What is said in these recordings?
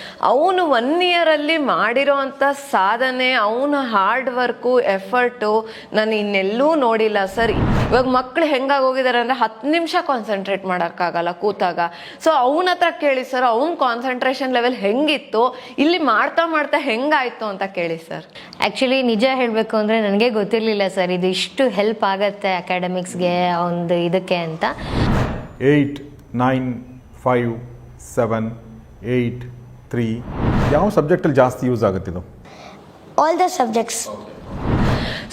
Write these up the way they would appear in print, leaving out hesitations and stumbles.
ಅವನು 1 ಇಯರಲ್ಲಿ ಮಾಡಿರೋ ಅಂಥ ಸಾಧನೆ, ಅವನ ಹಾರ್ಡ್ ವರ್ಕು, ಎಫರ್ಟು ನಾನು ಇನ್ನೆಲ್ಲೂ ನೋಡಿಲ್ಲ ಸರ್. ಇವಾಗ ಮಕ್ಕಳು ಹೆಂಗಾಗಿ ಹೋಗಿದ್ದಾರೆ ಅಂದರೆ 10 ನಿಮಿಷ ಕಾನ್ಸಂಟ್ರೇಟ್ ಮಾಡೋಕ್ಕಾಗಲ್ಲ ಕೂತಾಗ. ಸೊ ಅವನ ಹತ್ರ ಕೇಳಿ ಸರ್, ಅವ್ನ ಕಾನ್ಸಂಟ್ರೇಷನ್ ಲೆವೆಲ್ ಹೆಂಗಿತ್ತು, ಇಲ್ಲಿ ಮಾಡ್ತಾ ಮಾಡ್ತಾ ಹೆಂಗಾಯ್ತು ಅಂತ ಕೇಳಿ ಸರ್. ಆ್ಯಕ್ಚುಲಿ ನಿಜ ಹೇಳಬೇಕು ಅಂದರೆ ನನಗೆ ಗೊತ್ತಿರಲಿಲ್ಲ ಸರ್ ಇದು ಇಷ್ಟು ಹೆಲ್ಪ್ ಆಗುತ್ತೆ ಅಕಾಡೆಮಿಕ್ಸ್ಗೆ ಒಂದು ಇದಕ್ಕೆ ಅಂತ. 8, 9, 5, 7, 8, 3 ಯಾವ ಸಬ್ಜೆಕ್ಟಲ್ಲಿ ಜಾಸ್ತಿ ಯೂಸ್ ಆಗುತ್ತೆ ಇದು? All the subjects.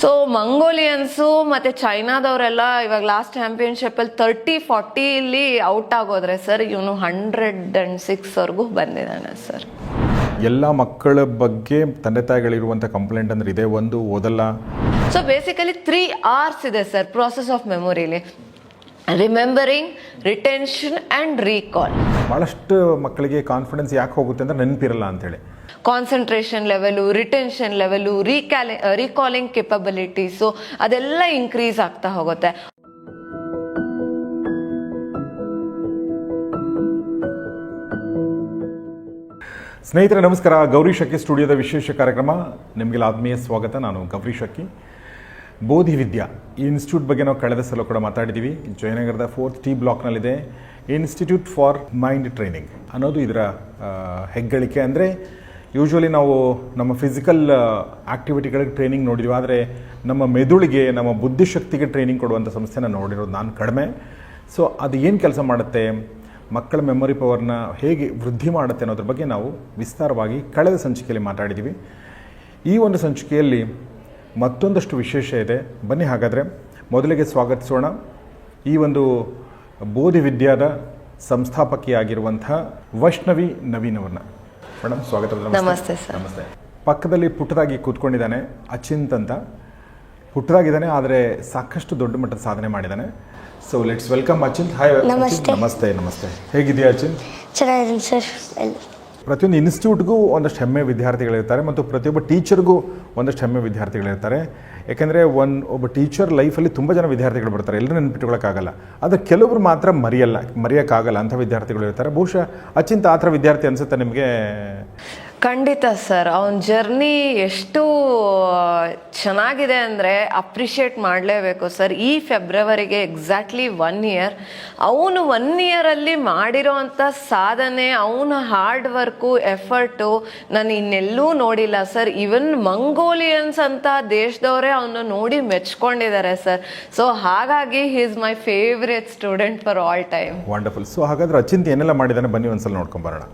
ಸೊ ಮಂಗೋಲಿಯನ್ಸು ಮತ್ತು ಚೈನಾದವರೆಲ್ಲ ಇವಾಗ ಲಾಸ್ಟ್ ಚಾಂಪಿಯನ್ಶಿಪ್ಪಲ್ಲಿ 30-40 ಇಲ್ಲಿ ಔಟ್ ಆಗೋದ್ರೆ ಸರ್, ಇವನು 106ವರೆಗೂ ಬಂದಿದ್ದಾನೆ ಸರ್. ಎಲ್ಲ ಮಕ್ಕಳ ಬಗ್ಗೆ ತಂದೆ ತಾಯಿಗಳಿರುವಂಥ ಕಂಪ್ಲೇಂಟ್ ಅಂದರೆ ಇದೇ ಒಂದು, ಓದಲ್ಲ. ಸೊ ಬೇಸಿಕಲಿ 3 R's ಇದೆ ಸರ್ ಪ್ರಾಸೆಸ್ ಆಫ್ ಮೆಮೊರಿಲಿ: ರಿಮೆಂಬರಿಂಗ್, ರಿಟೆನ್ಷನ್ ಆ್ಯಂಡ್ ರೀಕಾಲ್. ಭಾಳಷ್ಟು ಮಕ್ಕಳಿಗೆ ಕಾನ್ಫಿಡೆನ್ಸ್ ಯಾಕೆ ಹೋಗುತ್ತೆ ಅಂದರೆ ನೆನಪಿರಲ್ಲ ಅಂತೇಳಿ. Concentration level, retention level, recalling capabilities ಅದೆಲ್ಲ ಇನ್ಕ್ರೀಸ್ ಆಗ್ತಾ ಹೋಗುತ್ತೆ. ಸ್ನೇಹಿತರೆ ನಮಸ್ಕಾರ. ಗೌರಿ ಶಕ್ಕಿ ಸ್ಟುಡಿಯೋದ ವಿಶೇಷ ಕಾರ್ಯಕ್ರಮ ನಿಮಗೆಲ್ಲ ಆತ್ಮೀಯ ಸ್ವಾಗತ. ನಾನು ಗೌರಿ ಶಕ್ಕಿ. ಬೋಧಿ ವಿದ್ಯಾ ಈ ಇನ್ಸ್ಟಿಟ್ಯೂಟ್ ಬಗ್ಗೆ ನಾವು ಕಳೆದ ಸಲ ಕೂಡ ಮಾತಾಡಿದ್ದೀವಿ. ಜಯನಗರದ 4th T ಬ್ಲಾಕ್ನಲ್ಲಿದೆ ಇನ್ಸ್ಟಿಟ್ಯೂಟ್ ಫಾರ್ ಮೈಂಡ್ ಟ್ರೈನಿಂಗ್ ಅನ್ನೋದು ಇದರ ಹೆಗ್ಗಳಿಕೆ. ಅಂದರೆ ಯೂಶ್ವಲಿ ನಾವು ನಮ್ಮ ಫಿಸಿಕಲ್ ಆ್ಯಕ್ಟಿವಿಟಿಗಳಿಗೆ ಟ್ರೈನಿಂಗ್ ನೋಡಿದ್ವಿ, ಆದರೆ ನಮ್ಮ ಮೆದುಳಿಗೆ, ನಮ್ಮ ಬುದ್ಧಿಶಕ್ತಿಗೆ ಟ್ರೈನಿಂಗ್ ಕೊಡುವಂಥ ಸಂಸ್ಥೆನ ನೋಡಿರೋದು ನಾನು ಕಡಿಮೆ. ಸೊ ಅದು ಏನು ಕೆಲಸ ಮಾಡುತ್ತೆ, ಮಕ್ಕಳ ಮೆಮೊರಿ ಪವರ್ನ ಹೇಗೆ ವೃದ್ಧಿ ಮಾಡುತ್ತೆ ಅನ್ನೋದ್ರ ಬಗ್ಗೆ ನಾವು ವಿಸ್ತಾರವಾಗಿ ಕಳೆದ ಸಂಚಿಕೆಯಲ್ಲಿ ಮಾತಾಡಿದ್ದೀವಿ. ಈ ಒಂದು ಸಂಚಿಕೆಯಲ್ಲಿ ಮತ್ತೊಂದಷ್ಟು ವಿಶೇಷ ಇದೆ. ಬನ್ನಿ ಹಾಗಾದರೆ ಮೊದಲಿಗೆ ಸ್ವಾಗತಿಸೋಣ ಈ ಒಂದು ಬೋಧಿ ವಿದ್ಯಾದ ಸಂಸ್ಥಾಪಕಿಯಾಗಿರುವಂಥ ವೈಷ್ಣವಿ ನವೀನ್ ಅವ್ರನ್ನ. ಮೇಡಮ್ ಸ್ವಾಗತ. ನಮಸ್ತೆ ಸರ್. ನಮಸ್ತೆ. ಪಕ್ಕದಲ್ಲಿ ಪುಟ್ಟದಾಗಿ ಕೂತ್ಕೊಂಡಿದ್ದಾನೆ ಅಚಿಂತ್ ಅಂತ. ಪುಟ್ಟದಾಗಿದ್ದಾನೆ ಆದರೆ ಸಾಕಷ್ಟು ದೊಡ್ಡ ಮಟ್ಟದ ಸಾಧನೆ ಮಾಡಿದ್ದಾನೆ. So let's welcome Achint. Hi. ನಮಸ್ತೆ. ನಮಸ್ತೆ. ನಮಸ್ತೆ. ಹೇಗಿದೆಯಾ ಅಚಿಂತ್? ಚೆನ್ನಾಗಿದ್ದೀನಿ ಸರ್. ಪ್ರತಿಯೊಂದು ಇನ್ಸ್ಟಿಟ್ಯೂಟ್ಗೂ ಒಂದಷ್ಟು ಹೆಮ್ಮೆ ವಿದ್ಯಾರ್ಥಿಗಳಿರ್ತಾರೆ ಮತ್ತು ಪ್ರತಿಯೊಬ್ಬ ಟೀಚರ್ಗೂ ಒಂದಷ್ಟು ಹೆಮ್ಮೆ ವಿದ್ಯಾರ್ಥಿಗಳಿರ್ತಾರೆ. ಯಾಕೆಂದರೆ ಒಬ್ಬ ಟೀಚರ್ ಲೈಫಲ್ಲಿ ತುಂಬ ಜನ ವಿದ್ಯಾರ್ಥಿಗಳು ಬರ್ತಾರೆ, ಎಲ್ಲರೂ ನೆನ್ಪಿಟ್ಕೊಳ್ಳೋಕ್ಕಾಗಲ್ಲ. ಆದರೆ ಕೆಲವರು ಮಾತ್ರ ಮರೆಯೋಕ್ಕಾಗಲ್ಲ ಅಂಥ ವಿದ್ಯಾರ್ಥಿಗಳು ಇರ್ತಾರೆ. ಬಹುಶಃ ಅಚಿಂತ ಆ ಥರ ವಿದ್ಯಾರ್ಥಿ ಅನಿಸುತ್ತೆ ನಿಮಗೆ? ಖಂಡಿತ ಸರ್. ಅವನ ಜರ್ನಿ ಎಷ್ಟು ಚೆನ್ನಾಗಿದೆ ಅಂದರೆ ಅಪ್ರಿಷಿಯೇಟ್ ಮಾಡಲೇಬೇಕು ಸರ್. ಈ ಫೆಬ್ರವರಿಗೆ ಎಕ್ಸಾಕ್ಟ್ಲಿ 1 ಇಯರ್. ಅವನು 1 ಇಯರಲ್ಲಿ ಮಾಡಿರೋ ಅಂಥ ಸಾಧನೆ, ಅವನ ಹಾರ್ಡ್ ವರ್ಕು, ಎಫರ್ಟು ನಾನು ಇನ್ನೆಲ್ಲೂ ನೋಡಿಲ್ಲ ಸರ್. ಈವನ್ ಮಂಗೋಲಿಯನ್ಸ್ ಅಂತ ದೇಶದವರೇ ಅವನ್ನ ನೋಡಿ ಮೆಚ್ಕೊಂಡಿದ್ದಾರೆ ಸರ್. ಸೊ ಹಾಗಾಗಿ he is my favourite student for all time. Wonderful. So ಹಾಗಾದ್ರೆ ಅಚಿಂತ್ ಏನೆಲ್ಲ ಮಾಡಿದ್ದಾನೆ ಬನ್ನಿ ಒಂದ್ಸಲ ನೋಡ್ಕೊಂಬರೋಣ.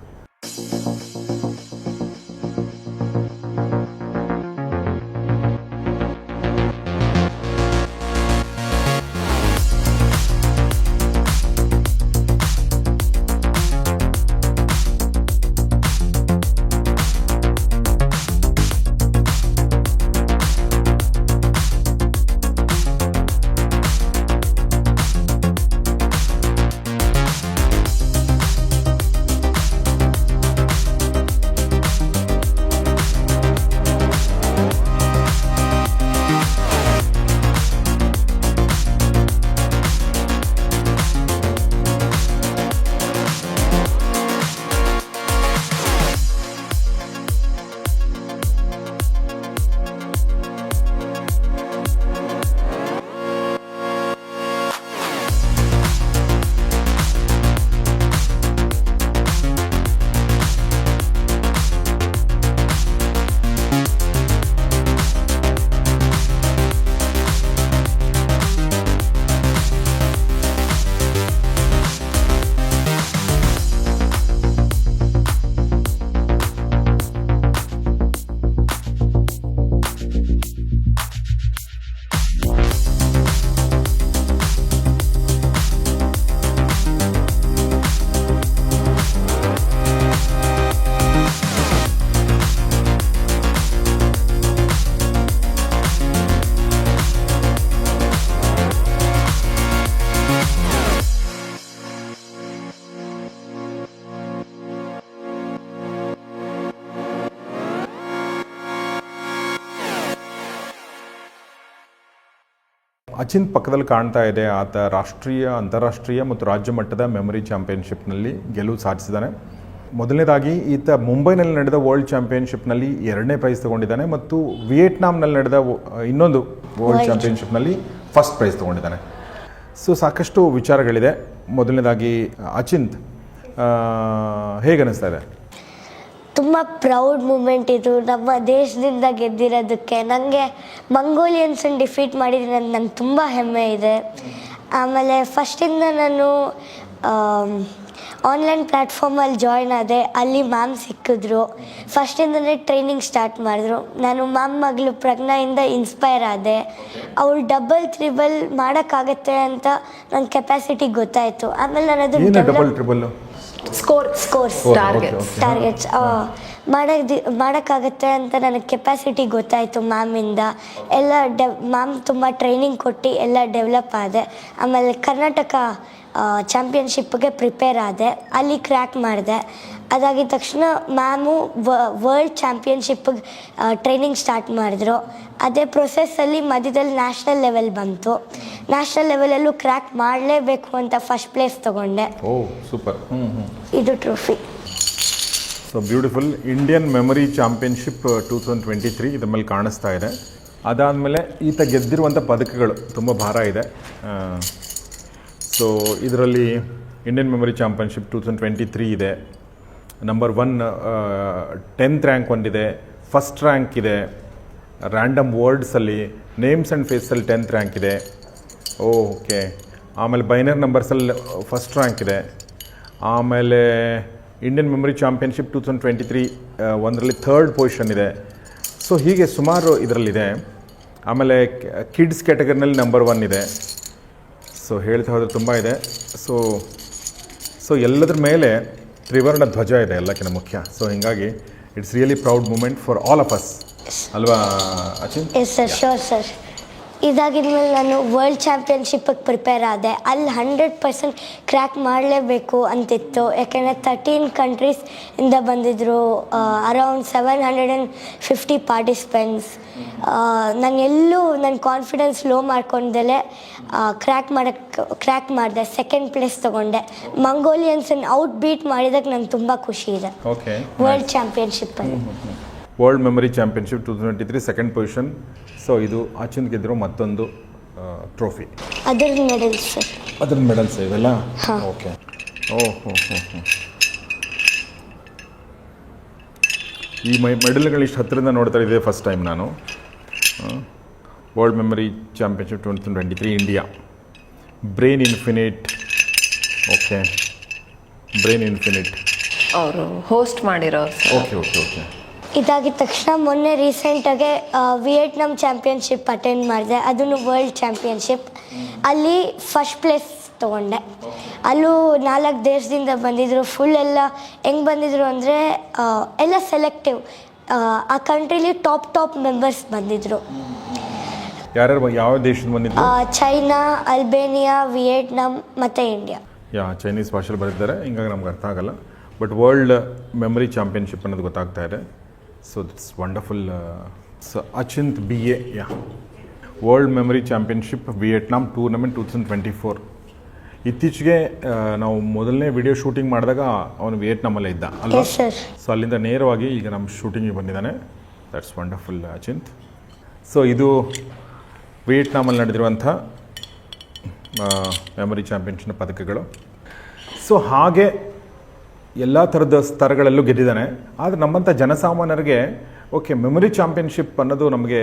ಅಚಿಂತ್ ಪಕ್ಕದಲ್ಲಿ ಕಾಣ್ತಾ ಇದೆ, ಆತ ರಾಷ್ಟ್ರೀಯ, ಅಂತಾರಾಷ್ಟ್ರೀಯ ಮತ್ತು ರಾಜ್ಯ ಮಟ್ಟದ ಮೆಮೊರಿ ಚಾಂಪಿಯನ್ಶಿಪ್ನಲ್ಲಿ ಗೆಲುವು ಸಾಧಿಸಿದ್ದಾನೆ. ಮೊದಲನೇದಾಗಿ ಈತ ಮುಂಬೈನಲ್ಲಿ ನಡೆದ ವರ್ಲ್ಡ್ ಚಾಂಪಿಯನ್ಶಿಪ್ನಲ್ಲಿ 2ನೇ ಪ್ರೈಸ್ ತೊಗೊಂಡಿದ್ದಾನೆ ಮತ್ತು ವಿಯೆಟ್ನಾಂನಲ್ಲಿ ನಡೆದ ಇನ್ನೊಂದು ವರ್ಲ್ಡ್ ಚಾಂಪಿಯನ್ಶಿಪ್ನಲ್ಲಿ ಫಸ್ಟ್ ಪ್ರೈಸ್ ತೊಗೊಂಡಿದ್ದಾನೆ. ಸೊ ಸಾಕಷ್ಟು ವಿಚಾರಗಳಿದೆ. ಮೊದಲನೇದಾಗಿ ಅಚಿಂತ್, ಹೇಗೆ ಅನ್ನಿಸ್ತಾ ಇದೆ? ತುಂಬ ಪ್ರೌಡ್ ಮೂಮೆಂಟ್ ಇದು ನಮ್ಮ ದೇಶದಿಂದ ಗೆದ್ದಿರೋದಕ್ಕೆ. ನನಗೆ ಮಂಗೋಲಿಯನ್ಸನ್ನು ಡಿಫೀಟ್ ಮಾಡಿದ್ದೀನಿ ಅಂತ ನಂಗೆ ತುಂಬ ಹೆಮ್ಮೆ ಇದೆ. ಆಮೇಲೆ ಫಸ್ಟಿಂದ ನಾನು ಆನ್ಲೈನ್ ಪ್ಲ್ಯಾಟ್ಫಾರ್ಮಲ್ಲಿ ಜಾಯ್ನ್ ಆದೆ. ಅಲ್ಲಿ ಮ್ಯಾಮ್ ಸಿಕ್ಕಿದ್ರು. ಫಸ್ಟಿಂದನೇ ಟ್ರೈನಿಂಗ್ ಸ್ಟಾರ್ಟ್ ಮಾಡಿದ್ರು. ನಾನು ಮ್ಯಾಮ್ ಮಗಳು ಪ್ರಜ್ಞಾಯಿಂದ ಇನ್ಸ್ಪೈರ್ ಆದೆ. ಅವಳು ಡಬಲ್ ತ್ರಿಬಲ್ ಮಾಡೋಕ್ಕಾಗತ್ತೆ ಅಂತ ನನ್ನ ಕೆಪಾಸಿಟಿ ಗೊತ್ತಾಯಿತು. ಆಮೇಲೆ ನಾನು ಅದನ್ನು ಸ್ಕೋರ್ಸ್ ಟಾರ್ಗೆಟ್ಸ್ ಮಾಡೋಕ್ಕಾಗತ್ತೆ ಅಂತ ನನಗೆ ಕೆಪಾಸಿಟಿ ಗೊತ್ತಾಯಿತು ಮ್ಯಾಮಿಂದ. ಎಲ್ಲ ಮ್ಯಾಮ್ ತುಂಬ ಟ್ರೈನಿಂಗ್ ಕೊಟ್ಟು ಎಲ್ಲ ಡೆವಲಪ್ ಆದೆ. ಆಮೇಲೆ ಕರ್ನಾಟಕ ಚಾಂಪಿಯನ್ಶಿಪ್ಗೆ ಪ್ರಿಪೇರ್ ಆದೆ. ಅಲ್ಲಿ ಕ್ರ್ಯಾಕ್ ಮಾಡಿದೆ. ಅದಾಗಿದ ತಕ್ಷಣ ಮ್ಯಾಮು ವರ್ಲ್ಡ್ ಚಾಂಪಿಯನ್ಶಿಪ್ಗೆ ಟ್ರೈನಿಂಗ್ ಸ್ಟಾರ್ಟ್ ಮಾಡಿದ್ರು. ಅದೇ ಪ್ರೊಸೆಸ್ಸಲ್ಲಿ ಮಧ್ಯದಲ್ಲಿ ನ್ಯಾಷನಲ್ ಲೆವೆಲ್ ಬಂತು. ನ್ಯಾಷನಲ್ ಲೆವೆಲಲ್ಲೂ ಕ್ರ್ಯಾಕ್ ಮಾಡಲೇಬೇಕು ಅಂತ ಫಸ್ಟ್ ಪ್ಲೇಸ್ ತೊಗೊಂಡೆ. ಸೂಪರ್. ಇದು trophy. So beautiful. Indian memory championship 2023 ಇದ್ರ ಮೇಲೆ ಕಾಣಿಸ್ತಾ ಇದೆ. ಅದಾದಮೇಲೆ ಈತ ಗೆದ್ದಿರುವಂಥ ಪದಕಗಳು ತುಂಬ ಭಾರ ಇದೆ. ಸೊ ಇದರಲ್ಲಿ ಇಂಡಿಯನ್ ಮೆಮರಿ ಚಾಂಪಿಯನ್ಶಿಪ್ 2023 ಇದೆ. ನಂಬರ್ 1 10th ರ್ಯಾಂಕ್ ಒಂದಿದೆ, ಫಸ್ಟ್ ರ್ಯಾಂಕ್ ಇದೆ. ರ್ಯಾಂಡಮ್ ವರ್ಡ್ಸಲ್ಲಿ ನೇಮ್ಸ್ ಆ್ಯಂಡ್ ಫೇಸಲ್ಲಿ 10th ರ್ಯಾಂಕ್ ಇದೆ. ಓಕೆ. ಆಮೇಲೆ ಬೈನರ್ ನಂಬರ್ಸಲ್ಲಿ ಫಸ್ಟ್ ರ್ಯಾಂಕ್ ಇದೆ. ಆಮೇಲೆ ಇಂಡಿಯನ್ ಮೆಮರಿ ಚಾಂಪಿಯನ್ಶಿಪ್ 2023 ಒಂದರಲ್ಲಿ 3rd ಪೊಸಿಷನ್ ಇದೆ. ಸೊ ಹೀಗೆ ಸುಮಾರು ಇದರಲ್ಲಿದೆ. ಆಮೇಲೆ ಕಿಡ್ಸ್ ಕ್ಯಾಟಗರಿನಲ್ಲಿ ನಂಬರ್ 1 ಇದೆ. ಸೊ ಹೇಳ್ತಾ ಹೋದರೆ ತುಂಬ ಇದೆ. ಸೊ ಎಲ್ಲದ್ರ ಮೇಲೆ ತ್ರಿವರ್ಣ ಧ್ವಜ ಇದೆ ಎಲ್ಲಕ್ಕಿಂತ ಮುಖ್ಯ. ಸೊ ಹೀಗಾಗಿ it's really proud moment for all of us ಅಲ್ವಾ Achint? Yes sir, sure sir. ಇದಾಗಿದ್ಮೇಲೆ ನಾನು ವರ್ಲ್ಡ್ ಚಾಂಪಿಯನ್ಶಿಪ್ಪಿಗೆ ಪ್ರಿಪೇರ್ ಆದೆ. ಅಲ್ಲಿ 100% ಕ್ರ್ಯಾಕ್ ಮಾಡಲೇಬೇಕು ಅಂತಿತ್ತು. ಯಾಕೆಂದರೆ 13 ಕಂಟ್ರೀಸ್ ಇಂದ ಬಂದಿದ್ದರು. Around 750 participants. ನಾನೆಲ್ಲೂ ನನ್ನ ಕಾನ್ಫಿಡೆನ್ಸ್ ಲೋ ಮಾಡ್ಕೊಂಡಲೇ ಕ್ರ್ಯಾಕ್ ಮಾಡಿದೆ. 2nd ಪ್ಲೇಸ್ ತೊಗೊಂಡೆ. ಮಂಗೋಲಿಯನ್ಸನ್ನು ಔಟ್ ಬೀಟ್ ಮಾಡಿದಾಗ ನಂಗೆ ತುಂಬ ಖುಷಿ ಇದೆ. ಓಕೆ. ವರ್ಲ್ಡ್ ಚಾಂಪಿಯನ್ಶಿಪ್ಪಲ್ಲಿ world memory championship 2023 2nd position. So ಇದು ಅಚಿಂತ್ ಗೆದ್ದಿರೋ ಮತ್ತೊಂದು ಟ್ರೋಫಿ. ಅದರ ಮೆಡಲ್ಸ್ ಸರ್. ಅದರ ಮೆಡಲ್ಸ್ ಇವೆಲ್ಲ? ಓಕೆ. ಓಹೋ. ಈ ಮೆಡಲ್ಗಳು ಇಷ್ಟು ಹತ್ತಿರದಿಂದ ನೋಡ್ತಾ ಇದ್ದೆ ಫಸ್ಟ್ ಟೈಮ್ ನಾನು. World memory championship 2023 India. Brain infinite. Okay. Brain infinite ಅವರು ಹೋಸ್ಟ್ ಮಾಡಿರೋರು. ಓಕೆ. ಇದಾಗಿದ ತಕ್ಷಣ ಮೊನ್ನೆ ರೀಸೆಂಟಾಗೆ ವಿಯೆಟ್ನಾಂ ಚಾಂಪಿಯನ್ಶಿಪ್ ಅಟೆಂಡ್ ಮಾಡಿದೆ. ಅದನ್ನು ವರ್ಲ್ಡ್ ಚಾಂಪಿಯನ್ಶಿಪ್. ಅಲ್ಲಿ ಫಸ್ಟ್ ಪ್ಲೇಸ್ ತೊಗೊಂಡೆ. ಅಲ್ಲೂ 4 ದೇಶದಿಂದ ಬಂದಿದ್ದರು. ಫುಲ್ ಎಲ್ಲ ಹೆಂಗೆ ಬಂದಿದ್ರು ಅಂದರೆ ಎಲ್ಲ ಸೆಲೆಕ್ಟಿವ್. ಆ ಕಂಟ್ರೀಲಿ ಟಾಪ್ ಮೆಂಬರ್ಸ್ ಬಂದಿದ್ದರು. ಯಾರ್ಯಾರು ಯಾವ ದೇಶದಿಂದ ಬಂದಿದ್ರು? ಚೈನಾ, ಅಲ್ಬೇನಿಯಾ, ವಿಯೆಟ್ನಾಂ ಮತ್ತು ಇಂಡಿಯಾ. ಚೈನೀಸ್ ಭಾಷೆಯಲ್ಲಿ ಬರೆದಿದ್ದಾರೆ, ಹಿಂಗಾಗಿ ನಮ್ಗೆ ಅರ್ಥ ಆಗಲ್ಲ. ಬಟ್ ವರ್ಲ್ಡ್ ಮೆಮರಿ ಚಾಂಪಿಯನ್ಶಿಪ್ ಅನ್ನೋದು ಗೊತ್ತಾಗ್ತಾ ಇದೆ. So that's wonderful. So Achint BA world memory championship Vietnam tournament 2024. ಇತ್ತೀಚೆಗೆ ನಾವು ಮೊದಲನೇ ವಿಡಿಯೋ ಶೂಟಿಂಗ್ ಮಾಡಿದಾಗ ಅವನು ವಿಯೆಟ್ನಾಮಲ್ಲೇ ಇದ್ದ ಅಲ್ವಾ? ಸೊ ಅಲ್ಲಿಂದ ನೇರವಾಗಿ ಈಗ ನಮ್ಮ ಶೂಟಿಂಗಿಗೆ ಬಂದಿದ್ದಾನೆ. That's wonderful ಅಚಿಂತ್. ಸೊ ಇದು ವಿಯೆಟ್ನಾಮಲ್ಲಿ ನಡೆದಿರುವಂಥ ಮೆಮರಿ ಚಾಂಪಿಯನ್ಶಿಪ್ ಪದಕಗಳು. ಸೊ ಹಾಗೆ ಎಲ್ಲ ಥರದ ಸ್ತರಗಳಲ್ಲೂ ಗೆದ್ದಿದ್ದಾನೆ. ಆದರೆ ನಮ್ಮಂಥ ಜನಸಾಮಾನ್ಯರಿಗೆ ಓಕೆ ಮೆಮರಿ ಚಾಂಪಿಯನ್ಶಿಪ್ ಅನ್ನೋದು ನಮಗೆ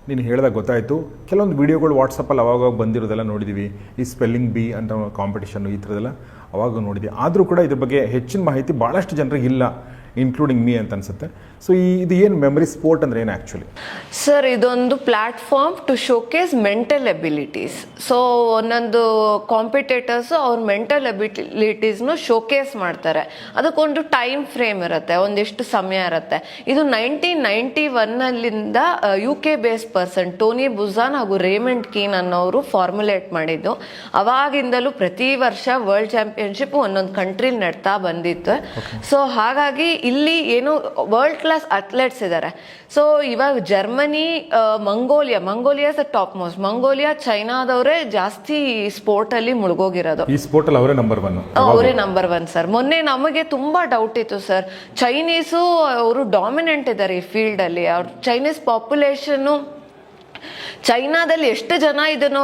ನೀನು ಹೇಳಿದಾಗ ಗೊತ್ತಾಯಿತು. ಕೆಲವೊಂದು ವೀಡಿಯೋಗಳು ವಾಟ್ಸಪ್ಪಲ್ಲಿ ಅವಾಗ ಬಂದಿರೋದೆಲ್ಲ ನೋಡಿದ್ದೀವಿ. ಈ ಸ್ಪೆಲ್ಲಿಂಗ್ ಬಿ ಅಂತ ಕಾಂಪಿಟೇಷನ್ನು ಈ ಥರದ್ದೆಲ್ಲ ಅವಾಗ ನೋಡಿದ್ವಿ. ಆದರೂ ಕೂಡ ಇದ್ರ ಬಗ್ಗೆ ಹೆಚ್ಚಿನ ಮಾಹಿತಿ ಭಾಳಷ್ಟು ಜನರಿಗೆ ಇಲ್ಲ, ಇನ್ಕ್ಲೂಡಿಂಗ್ ಮೀ ಅಂತ ಅನಿಸುತ್ತೆ. ಸೊ ಇದು ಏನು ಮೆಮರಿ ಸ್ಪೋರ್ಟ್ ಅಂದರೆ ಏನು ಆ್ಯಕ್ಚುಲಿ? ಸರ್, ಇದೊಂದು platform to showcase mental abilities. So ಒಂದೊಂದು ಕಾಂಪಿಟೇಟರ್ಸು ಅವ್ರ ಮೆಂಟಲ್ ಎಬಿಲಿಟೀಸ್ನು ಶೋಕೇಸ್ ಮಾಡ್ತಾರೆ. ಅದಕ್ಕೊಂದು ಟೈಮ್ ಫ್ರೇಮ್ ಇರುತ್ತೆ, ಒಂದಿಷ್ಟು ಸಮಯ ಇರುತ್ತೆ. ಇದು 1991 UK ಬೇಸ್ಡ್ ಪರ್ಸನ್ ಟೋನಿ ಬುಜಾನ್ ಹಾಗೂ ರೇಮಂಡ್ ಕೀನ್ ಅನ್ನೋರು ಫಾರ್ಮುಲೇಟ್ ಮಾಡಿದ್ದು. ಅವಾಗಿಂದಲೂ ಪ್ರತಿ ವರ್ಷ ವರ್ಲ್ಡ್ ಚಾಂಪಿಯನ್ಶಿಪ್ ಒಂದೊಂದು ಕಂಟ್ರಿಲಿ ನಡ್ತಾ ಬಂದಿತ್ತು. ಸೊ ಹಾಗಾಗಿ ಇಲ್ಲಿ ಏನು ವರ್ಲ್ಡ್ ಕ್ಲಾಸ್ ಅಥ್ಲೆಟ್ಸ್ ಇದ್ದಾರೆ. ಸೊ ಇವಾಗ Germany, Mongolia is the top most. Mongolia, ಚೈನಾದವರೇ ಜಾಸ್ತಿ ಸ್ಪೋರ್ಟಲ್ಲಿ ಮುಳುಗೋಗಿರೋದು. ಈ ಸ್ಪೋರ್ಟಲ್ಲಿ ಅವರೇ ನಂಬರ್ 1. ಅವರೇ ನಂಬರ್ 1 ಸರ್. ಮೊನ್ನೆ ನಮಗೆ ತುಂಬಾ ಡೌಟ್ ಇತ್ತು ಸರ್, ಚೈನೀಸು ಅವರು ಡಾಮಿನೆಂಟ್ ಇದ್ದಾರೆ ಈ ಫೀಲ್ಡಲ್ಲಿ. ಅವ್ರ ಚೈನೀಸ್ ಪಾಪ್ಯುಲೇಷನ್ನು, ಚೈನಾದಲ್ಲಿ ಎಷ್ಟು ಜನ ಇದನ್ನು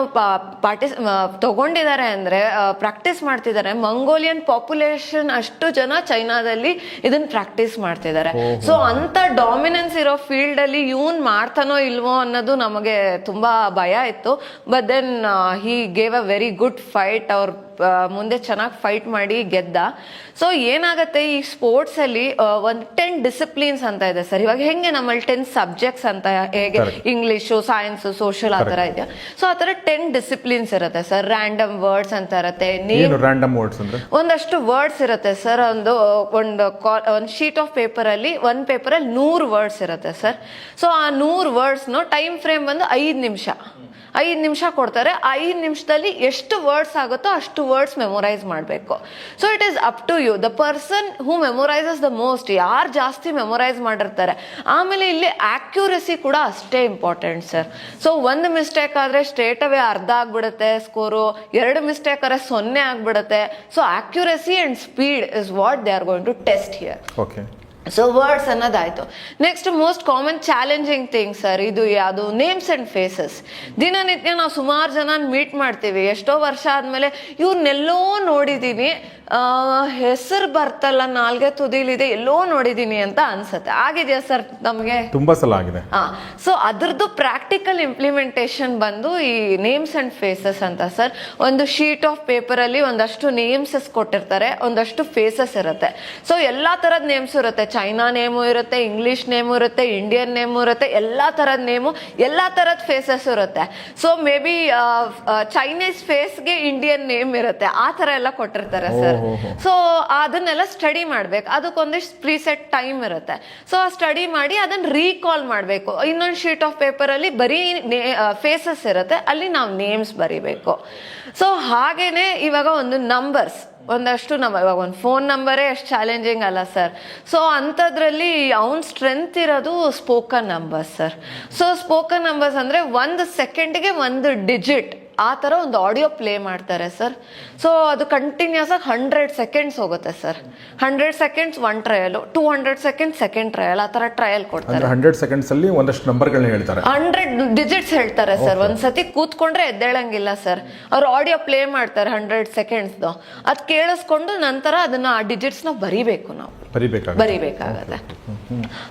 ತಗೊಂಡಿದ್ದಾರೆ ಅಂದರೆ ಪ್ರಾಕ್ಟೀಸ್ ಮಾಡ್ತಿದ್ದಾರೆ. ಮಂಗೋಲಿಯನ್ ಪಾಪ್ಯುಲೇಷನ್ ಅಷ್ಟು ಜನ ಚೈನಾದಲ್ಲಿ ಇದನ್ನ ಪ್ರಾಕ್ಟೀಸ್ ಮಾಡ್ತಿದ್ದಾರೆ. ಸೊ ಅಂತ ಡಾಮಿನೆನ್ಸ್ ಇರೋ ಫೀಲ್ಡ್ ಅಲ್ಲಿ ಇವನ್ ಮಾಡ್ತಾನೋ ಇಲ್ವೋ ಅನ್ನೋದು ನಮಗೆ ತುಂಬಾ ಭಯ ಇತ್ತು. But then he gave a very good fight. ಅವ್ರ ಮುಂದೆ ಚೆನ್ನಾಗಿ ಫೈಟ್ ಮಾಡಿ ಗೆದ್ದ. ಸೊ ಏನಾಗುತ್ತೆ ಈ ಸ್ಪೋರ್ಟ್ಸ್ ಅಲ್ಲಿ ಒಂದು 10 ಡಿಸಿಪ್ಲಿನ್ಸ್ ಅಂತ ಇದೆ ಸರ್. ಇವಾಗ ಹೆಂಗೆ ನಮ್ಮಲ್ಲಿ 10 ಸಬ್ಜೆಕ್ಟ್ಸ್ ಅಂತ ಹೇಗೆ ಇಂಗ್ಲಿಷು, ಸೈನ್ಸ್, ಸೋಷಿಯಲ್ ಆ ಥರ ಇದೆಯಾ, ಸೊ ಆ ಥರ 10 ಡಿಸಿಪ್ಲಿನ್ಸ್ ಇರುತ್ತೆ ಸರ್. ರ್ಯಾಂಡಮ್ ವರ್ಡ್ಸ್ ಅಂತ ಇರುತ್ತೆ. ರ್ಯಾಂಡಮ್ ವರ್ಡ್ಸ್ ಅಂದ್ರೆ ಒಂದಷ್ಟು ವರ್ಡ್ಸ್ ಇರುತ್ತೆ ಸರ್. ಒಂದು ಶೀಟ್ ಆಫ್ ಪೇಪರ್ ಅಲ್ಲಿ, ಒಂದು ಪೇಪರಲ್ಲಿ 100 ವರ್ಡ್ಸ್ ಇರುತ್ತೆ ಸರ್. ಸೊ ಆ 100 ವರ್ಡ್ಸ್ನ ಟೈಮ್ ಫ್ರೇಮ್ ಬಂದು 5 ನಿಮಿಷ ಕೊಡ್ತಾರೆ. 5 ನಿಮಿಷದಲ್ಲಿ ಎಷ್ಟು ವರ್ಡ್ಸ್ ಆಗುತ್ತೋ ಅಷ್ಟು ವರ್ಡ್ಸ್ ಮೆಮೊರೈಸ್ ಮಾಡಬೇಕು. So it is up to you, the person who memorizes the most, ಯಾರು ಜಾಸ್ತಿ ಮೆಮೊರೈಸ್ ಮಾಡಿರ್ತಾರೆ. ಆಮೇಲೆ ಇಲ್ಲಿ ಆಕ್ಯುರಸಿ ಕೂಡ ಅಷ್ಟೇ ಇಂಪಾರ್ಟೆಂಟ್ ಸರ್. ಸೊ ಒಂದು ಮಿಸ್ಟೇಕ್ ಆದರೆ ಸ್ಟ್ರೇಟ್ ಅವೇ ಅರ್ಧ ಆಗ್ಬಿಡುತ್ತೆ ಸ್ಕೋರು, 2 ಮಿಸ್ಟೇಕ್ ಆದರೆ 0 ಆಗ್ಬಿಡುತ್ತೆ. So accuracy and speed is what they are going to test here. Okay. So words ಅನ್ನೋದಾಯ್ತು. Next most common challenging thing sir, ಇದು ಯಾವುದು ನೇಮ್ಸ್ ಅಂಡ್ ಫೇಸಸ್. ದಿನನಿತ್ಯ ನಾವು ಸುಮಾರು ಜನ ಮೀಟ್ ಮಾಡ್ತೀವಿ. ಎಷ್ಟೋ ವರ್ಷ ಆದ್ಮೇಲೆ ಇವ್ರನ್ನೆಲ್ಲೋ ನೋಡಿದೀನಿ, ಹೆಸರು ಬರ್ತಲ್ಲ ನಾಲ್ಗೆ ತುದಿಲಿದೆ, ಎಲ್ಲೋ ನೋಡಿದೀನಿ ಅಂತ ಅನ್ಸುತ್ತೆ. ಆಗಿದೆಯಾ ಸರ್ ನಮ್ಗೆ? ತುಂಬಾ ಸಲ ಆಗಿದೆ. ಸೊ ಅದ್ರದ್ದು ಪ್ರಾಕ್ಟಿಕಲ್ ಇಂಪ್ಲಿಮೆಂಟೇಷನ್ ಬಂದು ಈ ನೇಮ್ಸ್ ಅಂಡ್ ಫೇಸಸ್ ಅಂತ ಸರ್. ಒಂದು ಶೀಟ್ ಆಫ್ ಪೇಪರ್ ಅಲ್ಲಿ ಒಂದಷ್ಟು ನೇಮ್ಸಸ್ ಕೊಟ್ಟಿರ್ತಾರೆ, ಒಂದಷ್ಟು ಫೇಸಸ್ ಇರುತ್ತೆ. ಸೊ ಎಲ್ಲಾ ತರದ ನೇಮ್ಸ್ ಇರುತ್ತೆ. ಚೈನಾ ನೇಮು ಇರುತ್ತೆ, ಇಂಗ್ಲಿಷ್ ನೇಮು ಇರುತ್ತೆ, ಇಂಡಿಯನ್ ನೇಮು ಇರುತ್ತೆ, ಎಲ್ಲಾ ತರದ ನೇಮು, ಎಲ್ಲಾ ತರದ ಫೇಸಸ್ ಇರುತ್ತೆ. ಸೊ ಮೇ ಬಿ ಚೈನೀಸ್ ಫೇಸ್ಗೆ ಇಂಡಿಯನ್ ನೇಮ್ ಇರುತ್ತೆ, ಆ ತರ ಎಲ್ಲ ಕೊಟ್ಟಿರ್ತಾರೆ ಸರ್. ಸೊ ಅದನ್ನೆಲ್ಲ ಸ್ಟಡಿ ಮಾಡ್ಬೇಕು. ಅದಕ್ಕೊಂದಿಷ್ಟು ಪ್ರೀಸೆಟ್ ಟೈಮ್ ಇರುತ್ತೆ. ಸೊ ಆ ಸ್ಟಡಿ ಮಾಡಿ ಅದನ್ನ ರೀಕಾಲ್ ಮಾಡಬೇಕು. ಇನ್ನೊಂದು ಶೀಟ್ ಆಫ್ ಪೇಪರ್ ಅಲ್ಲಿ ಬರೀ ಫೇಸಸ್ ಇರುತ್ತೆ, ಅಲ್ಲಿ ನಾವು ನೇಮ್ಸ್ ಬರಿಬೇಕು. ಸೊ ಹಾಗೇನೆ ಇವಾಗ ಒಂದು ನಂಬರ್ಸ್, ಒಂದಷ್ಟು ಇವಾಗ ಒಂದು ಫೋನ್ ನಂಬರೇ ಎಷ್ಟು ಚಾಲೆಂಜಿಂಗ್ ಅಲ್ಲ ಸರ್. ಸೊ ಅಂಥದ್ರಲ್ಲಿ ಅವನ ಸ್ಟ್ರೆಂತ್ ಇರೋದು spoken numbers sir. So spoken numbers ಅಂದರೆ 1 ಸೆಕೆಂಡ್ಗೆ 1 ಡಿಜಿಟ್ ಆ ಥರ ಒಂದು ಆಡಿಯೋ ಪ್ಲೇ ಮಾಡ್ತಾರೆ ಸರ್. ಸೊ ಅದು ಕಂಟಿನ್ಯೂಸ್ ಆಗಿ 100 ಸೆಕೆಂಡ್ಸ್ ಹೋಗುತ್ತೆ sir. 100 seconds 1 trail, 200 seconds second trial, ಆ ಥರ ಟ್ರಯಲ್ ಕೊಡ್ತಾರೆ. 100 ಸೆಕೆಂಡ್ಸ್ ಅಲ್ಲಿ ಒಂದಷ್ಟು ನಂಬರ್ಗಳನ್ನ ಹೇಳ್ತಾರೆ, 100 ಡಿಜಿಟ್ಸ್ ಹೇಳ್ತಾರೆ ಸರ್. ಒಂದ್ಸತಿ ಕೂತ್ಕೊಂಡ್ರೆ ಎದ್ದೇಳಂಗಿಲ್ಲ ಸರ್. ಅವ್ರು ಆಡಿಯೋ ಪ್ಲೇ ಮಾಡ್ತಾರೆ 100 ಸೆಕೆಂಡ್ಸ್ದು. ಅದು ಕೇಳಿಸ್ಕೊಂಡು ನಂತರ ಅದನ್ನ ಆ ಡಿಜಿಟ್ಸ್ನ ಬರಿಬೇಕು, ನಾವು ಬರಿಬೇಕಾಗತ್ತೆ.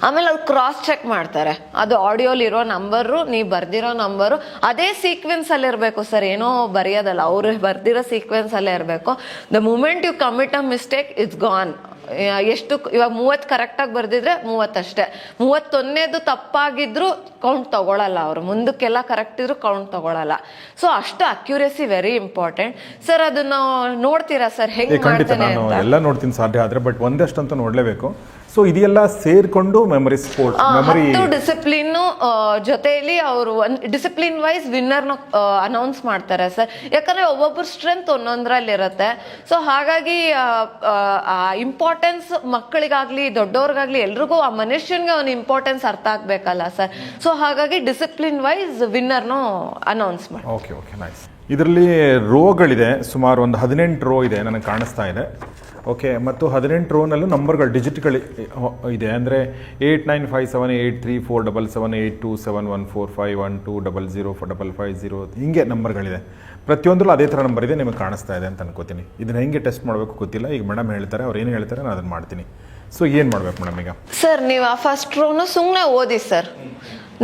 ಆಮೇಲೆ ಅವ್ರು ಕ್ರಾಸ್ ಚೆಕ್ ಮಾಡ್ತಾರೆ, ಅದು ಆಡಿಯೋಲಿರೋ ನಂಬರು, ನೀವು ಬರ್ದಿರೋ ನಂಬರು ಅದೇ ಸೀಕ್ವೆನ್ಸ್ ಅಲ್ಲಿ ಇರಬೇಕು ಸರ್. ಏನೋ ಬರೆಯೋದಲ್ಲ, ಅವ್ರು ಬರ್ದಿರೋ ಸೀಕ್ವೆನ್ಸ್ ಅಲ್ಲೇ ಇರಬೇಕು. The moment you commit a mistake it's gone. ಎಷ್ಟು ಇವಾಗ 30 ಕರೆಕ್ಟಾಗಿ ಬರ್ದಿದ್ರೆ 30 ಅಷ್ಟೇ. 31ನೇದು ತಪ್ಪಾಗಿದ್ರು ಕೌಂಟ್ ತಗೊಳಲ್ಲ ಅವರು, ಮುಂದಕ್ಕೆಲ್ಲ ಕರೆಕ್ಟ್ ಇದ್ರು ಕೌಂಟ್ ತಗೊಳಲ್ಲ. ಸೊ ಅಷ್ಟು ಅಕ್ಯುರೇಸಿ ವೆರಿ ಇಂಪಾರ್ಟೆಂಟ್ ಸರ್. ಅದನ್ನ ನೋಡ್ತೀರಾ ಸರ್ ಹೆಂಗ್ ಮಾಡ್ತಾನೆ ಅಂತ? ಎಲ್ಲ ನೋಡ್ತೀನಿ ಸಾಧ್ಯ ಆದ್ರೆ, ಬಟ್ ಒಂದಷ್ಟು ಅಂತ ನೋಡ್ಲೇಬೇಕು. ಸೊ ಇದೆಲ್ಲ ಸೇರ್ಕೊಂಡು ಮೆಮರಿ ಸ್ಪೋರ್ಟ್, ಮೆಮರಿ ಡಿಸಿಪ್ಲಿನ್ ಜೊತೆಯಲ್ಲಿ ಅವರು ಡಿಸಿಪ್ಲಿನ್ ವೈಸ್ ವಿನ್ನರ್ನ ಅನೌನ್ಸ್ ಮಾಡ್ತಾರೆ ಸರ್. ಯಾಕಂದ್ರೆ ಒಬ್ಬೊಬ್ಬರು ಸ್ಟ್ರೆಂತ್ ಒಂದೊಂದ್ರಲ್ಲಿ ಇರುತ್ತೆ. ಸೊ ಹಾಗಾಗಿ ಇಂಪಾರ್ಟೆನ್ಸ್ ಮಕ್ಕಳಿಗಾಗ್ಲಿ ದೊಡ್ಡವ್ರಿಗಾಗ್ಲಿ ಎಲ್ರಿಗೂ ಆ ಮನುಷ್ಯನ್ಗೆ ಅವನ ಇಂಪಾರ್ಟೆನ್ಸ್ ಅರ್ಥ ಆಗ್ಬೇಕಲ್ಲ ಸರ್. ಸೊ ಹಾಗಾಗಿ ಡಿಸಿಪ್ಲಿನ್ ವೈಸ್ ವಿನ್ನರ್ನು ಅನೌನ್ಸ್ ಮಾಡಿ. Okay okay nice. ಇದರಲ್ಲಿ ರೋಗಳಿದೆ, ಸುಮಾರು ಒಂದು 18 ರೋ ಇದೆ ನನಗೆ ಕಾಣಿಸ್ತಾ ಇದೆ. ಓಕೆ, ಮತ್ತು 18 ರೋನಲ್ಲೂ ನಂಬರ್ಗಳು ಡಿಜಿಟ್ಗಳು ಇದೆ. ಅಂದರೆ 89578347182714512512005550 ಹಿಂಗೆ ನಂಬರ್ಗಳಿದೆ. ಪ್ರತಿಯೊಂದರಲ್ಲೂ ಅದೇ ಥರ ನಂಬರ್ ಇದೆ, ನಿಮಗೆ ಕಾಣಿಸ್ತಾ ಇದೆ ಅಂತ ಅನ್ಕೋತೀನಿ. ಇದನ್ನು ಹೆಂಗೆ ಟೆಸ್ಟ್ ಮಾಡಬೇಕು ಗೊತ್ತಿಲ್ಲ. ಈಗ ಮೇಡಮ್ ಹೇಳ್ತಾರೆ, ಅವ್ರು ಏನು ಹೇಳ್ತಾರೆ ನಾನು ಅದನ್ನು ಮಾಡ್ತೀನಿ. ಸೊ ಏನು ಮಾಡ್ಬೇಕು ಮೇಡಮ್ ಈಗ? ಸರ್ ನೀವು ಆ ಫಸ್ಟ್ ರೋನು ಸುಮ್ಮನೆ ಓದಿ ಸರ್.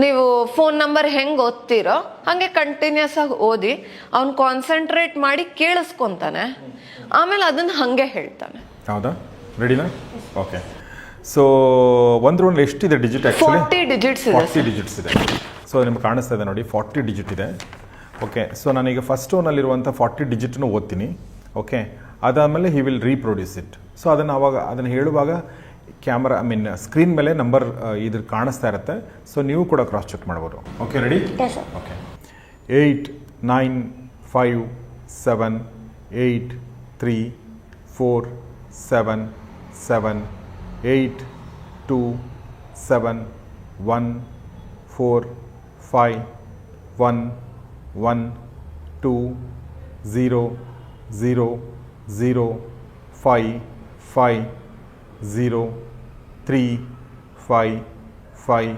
ನೀವು ಫೋನ್ ನಂಬರ್ ಹೆಂಗೆ ಓದ್ತೀರೋ ಹಾಗೆ ಕಂಟಿನ್ಯೂಸ್ ಆಗಿ ಓದಿ, ಅವ್ನು ಕಾನ್ಸಂಟ್ರೇಟ್ ಮಾಡಿ ಕೇಳಿಸ್ಕೊಂತಾನೆ, ಆಮೇಲೆ ಅದನ್ನ ಹಾಗೆ ಹೇಳ್ತಾನೆ. ಹೌದಾ? ರೆಡಿನಾ? ಓಕೆ. ಸೊ ಒಂದು ರೋನ್ ಎಷ್ಟಿದೆ ಡಿಜಿಟ್? 40 ಡಿಜಿಟ್ಸ್ ಇದೆ. 40 ಡಿಜಿಟ್ಸ್ ಇದೆ. ಸೊ ನಿಮ್ಗೆ ಕಾಣಿಸ್ತಾ ಇದೆ ನೋಡಿ, 40 ಡಿಜಿಟ್ ಇದೆ. ಓಕೆ, ಸೊ ನಾನೀಗ ಫಸ್ಟ್ ರೋನಲ್ಲಿರುವಂಥ 40 ಡಿಜಿಟ್ನು ಓದ್ತೀನಿ. ಓಕೆ, ಅದಾದಮೇಲೆ he will reproduce it. So ಅದನ್ನು ಹೇಳುವಾಗ ಕ್ಯಾಮ್ರಾ ಸ್ಕ್ರೀನ್ ಮೇಲೆ ನಂಬರ್ ಇದ್ರ ಕಾಣಿಸ್ತಾ ಇರುತ್ತೆ. ಸೊ ನೀವು ಕೂಡ ಕ್ರಾಸ್ ಚೆಕ್ ಮಾಡ್ಬೋದು. Okay, ready? Okay. 8 9 5 7 8 3 4 7 7 8 2 7 1 4 5 1 1 2 0 0 0 5 5 0 3 5 5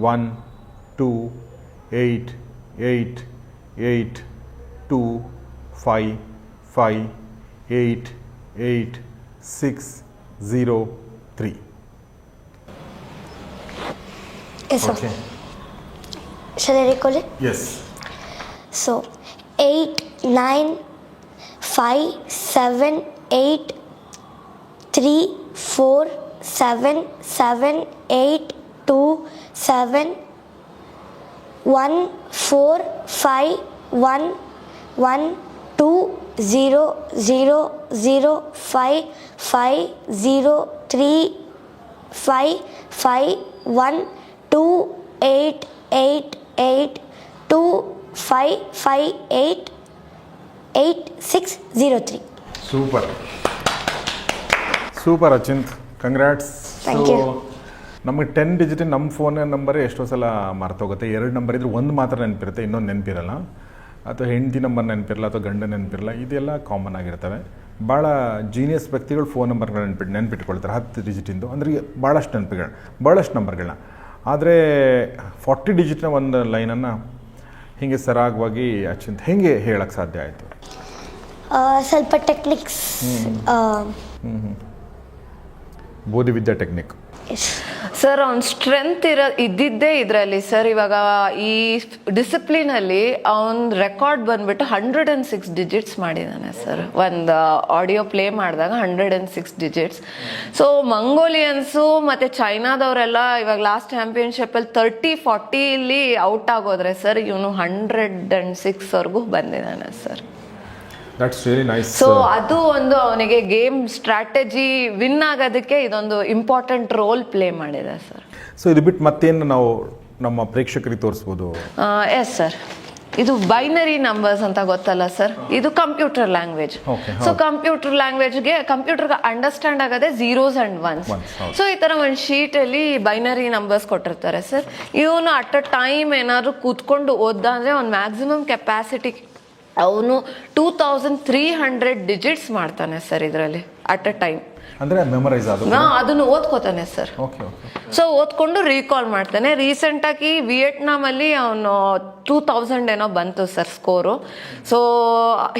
1 2 8 8 8 2 5 5 8 8 6 0 3. Yes, sir. Okay. Shall I recall it? Yes. So 8 9 5 7 8 3 4 7 7 8 2 7 1 4 5 1 1 2 0 0 0 5 5 0 3 5 5 1 2 8 8 8 2 5 5 8 8 6 0 3. Super Achint, congrats. Thank you. ನಮಗೆ 10 ಡಿಜಿಟ್ ನಮ್ಮ ಫೋನ್ ನಂಬರೇ ಎಷ್ಟೋ ಸಲ ಮರ್ತೋಗುತ್ತೆ. 2 ನಂಬರ್ ಇದ್ರೆ ಒಂದು ಮಾತ್ರ ನೆನಪಿರುತ್ತೆ, ಇನ್ನೊಂದು ನೆನಪಿರಲ್ಲ, ಅಥವಾ ಹೆಂಡತಿ ನಂಬರ್ ನೆನಪಿರಲ್ಲ, ಅಥವಾ ಗಂಡ ನೆನಪಿರಲ್ಲ. ಇದೆಲ್ಲ ಕಾಮನ್ ಆಗಿರ್ತವೆ. ಭಾಳ ಜೀನಿಯಸ್ ವ್ಯಕ್ತಿಗಳು ಫೋನ್ ನಂಬರ್ಗಳು ನೆನಪಿಟ್ಕೊಳ್ತಾರೆ 10 ಡಿಜಿಟಿಂದು, ಅಂದರೆ ಭಾಳಷ್ಟು ಭಾಳಷ್ಟು ನಂಬರ್ಗಳನ್ನ. ಆದರೆ 40 ಡಿಜಿಟ್ನ ಒಂದು ಲೈನನ್ನು ಹೀಗೆ ಸರಾಗವಾಗಿ ಅಚಿಂತ್ ಹೆಂಗೆ ಹೇಳಕ್ಕೆ ಸಾಧ್ಯ ಆಯಿತು? ಸ್ವಲ್ಪ ಟೆಕ್ನಿಕ್ಸ್. ಬೋಧಿವಿದ್ಯಾ ಟೆಕ್ನಿಕ್. ಸರ್ ಅವ್ನ ಸ್ಟ್ರೆಂತ್ ಇದ್ದಿದ್ದೇ ಇದರಲ್ಲಿ ಸರ್. ಇವಾಗ ಈ ಡಿಸಿಪ್ಲಿನಲ್ಲಿ ಅವನ ರೆಕಾರ್ಡ್ ಬಂದ್ಬಿಟ್ಟು 106 ಡಿಜಿಟ್ಸ್ ಮಾಡಿದ್ದಾನೆ ಸರ್. ಒಂದು ಆಡಿಯೋ ಪ್ಲೇ ಮಾಡಿದಾಗ 106 ಡಿಜಿಟ್ಸ್. ಸೊ ಮಂಗೋಲಿಯನ್ಸು ಮತ್ತು ಚೈನಾದವರೆಲ್ಲ ಇವಾಗ ಲಾಸ್ಟ್ ಚಾಂಪಿಯನ್ಶಿಪ್ಪಲ್ಲಿ 30-40 ಔಟ್ ಆಗೋದ್ರೆ ಸರ್, ಇವನು 106ವರೆಗೂ ಬಂದಿದ್ದಾನೆ sir. That's really nice. So ಅದು ಒಂದು ಅವನಿಗೆ ಗೇಮ್ ಸ್ಟ್ರಾಟಜಿ ವಿನ್ ಆಗೋದಕ್ಕೆ ಇದೊಂದು ಇಂಪಾರ್ಟೆಂಟ್ ರೋಲ್ ಪ್ಲೇ ಮಾಡಿದೆ ಸರ್. ಸೊ ಇದು ಬಿಟ್ಟು ಮತ್ತೇನು ನಾವು ನಮ್ಮ ಪ್ರೇಕ್ಷಕರಿಗೆ ತೋರಿಸ್ಬೋದು? ಎಸ್ ಸರ್, ಇದು ಬೈನರಿ ನಂಬರ್ಸ್ ಅಂತ ಗೊತ್ತಲ್ಲ ಸರ್, ಇದು ಕಂಪ್ಯೂಟರ್ ಲ್ಯಾಂಗ್ವೇಜ್. ಸೊ ಕಂಪ್ಯೂಟರ್ ಲ್ಯಾಂಗ್ವೇಜ್ಗೆ ಕಂಪ್ಯೂಟರ್ಗೆ ಅಂಡರ್ಸ್ಟ್ಯಾಂಡ್ ಆಗೋದೇ ಝೀರೋಸ್ ಆ್ಯಂಡ್ ಒನ್ಸ್. ಸೊ ಈ ಥರ ಒಂದು ಶೀಟಲ್ಲಿ ಬೈನರಿ ನಂಬರ್ಸ್ ಕೊಟ್ಟಿರ್ತಾರೆ ಸರ್. ಇವನು ಅಟ್ ಅ ಟೈಮ್ ಏನಾದ್ರು ಕೂತ್ಕೊಂಡು ಓದ್ದ ಅಂದರೆ ಅವ್ನು ಮ್ಯಾಕ್ಸಿಮಮ್ ಕೆಪಾಸಿಟಿ ಅವನು 2300 ಡಿಜಿಟ್ಸ್ ಮಾಡ್ತಾನೆ ಸರ್ ಇದರಲ್ಲಿ ಅಟ್ ಅ ಟೈಮ್. ಅಂದರೆ ಮೆಮರೈಸ್ ಅದನ್ನು ಓದ್ಕೋತಾನೆ ಸರ್. ಸೊ ಓದ್ಕೊಂಡು ರೀಕಾಲ್ ಮಾಡ್ತಾನೆ. ರೀಸೆಂಟಾಗಿ ವಿಯೆಟ್ನಾಮಲ್ಲಿ ಅವನು 2000 ಏನೋ ಬಂತು sir score. So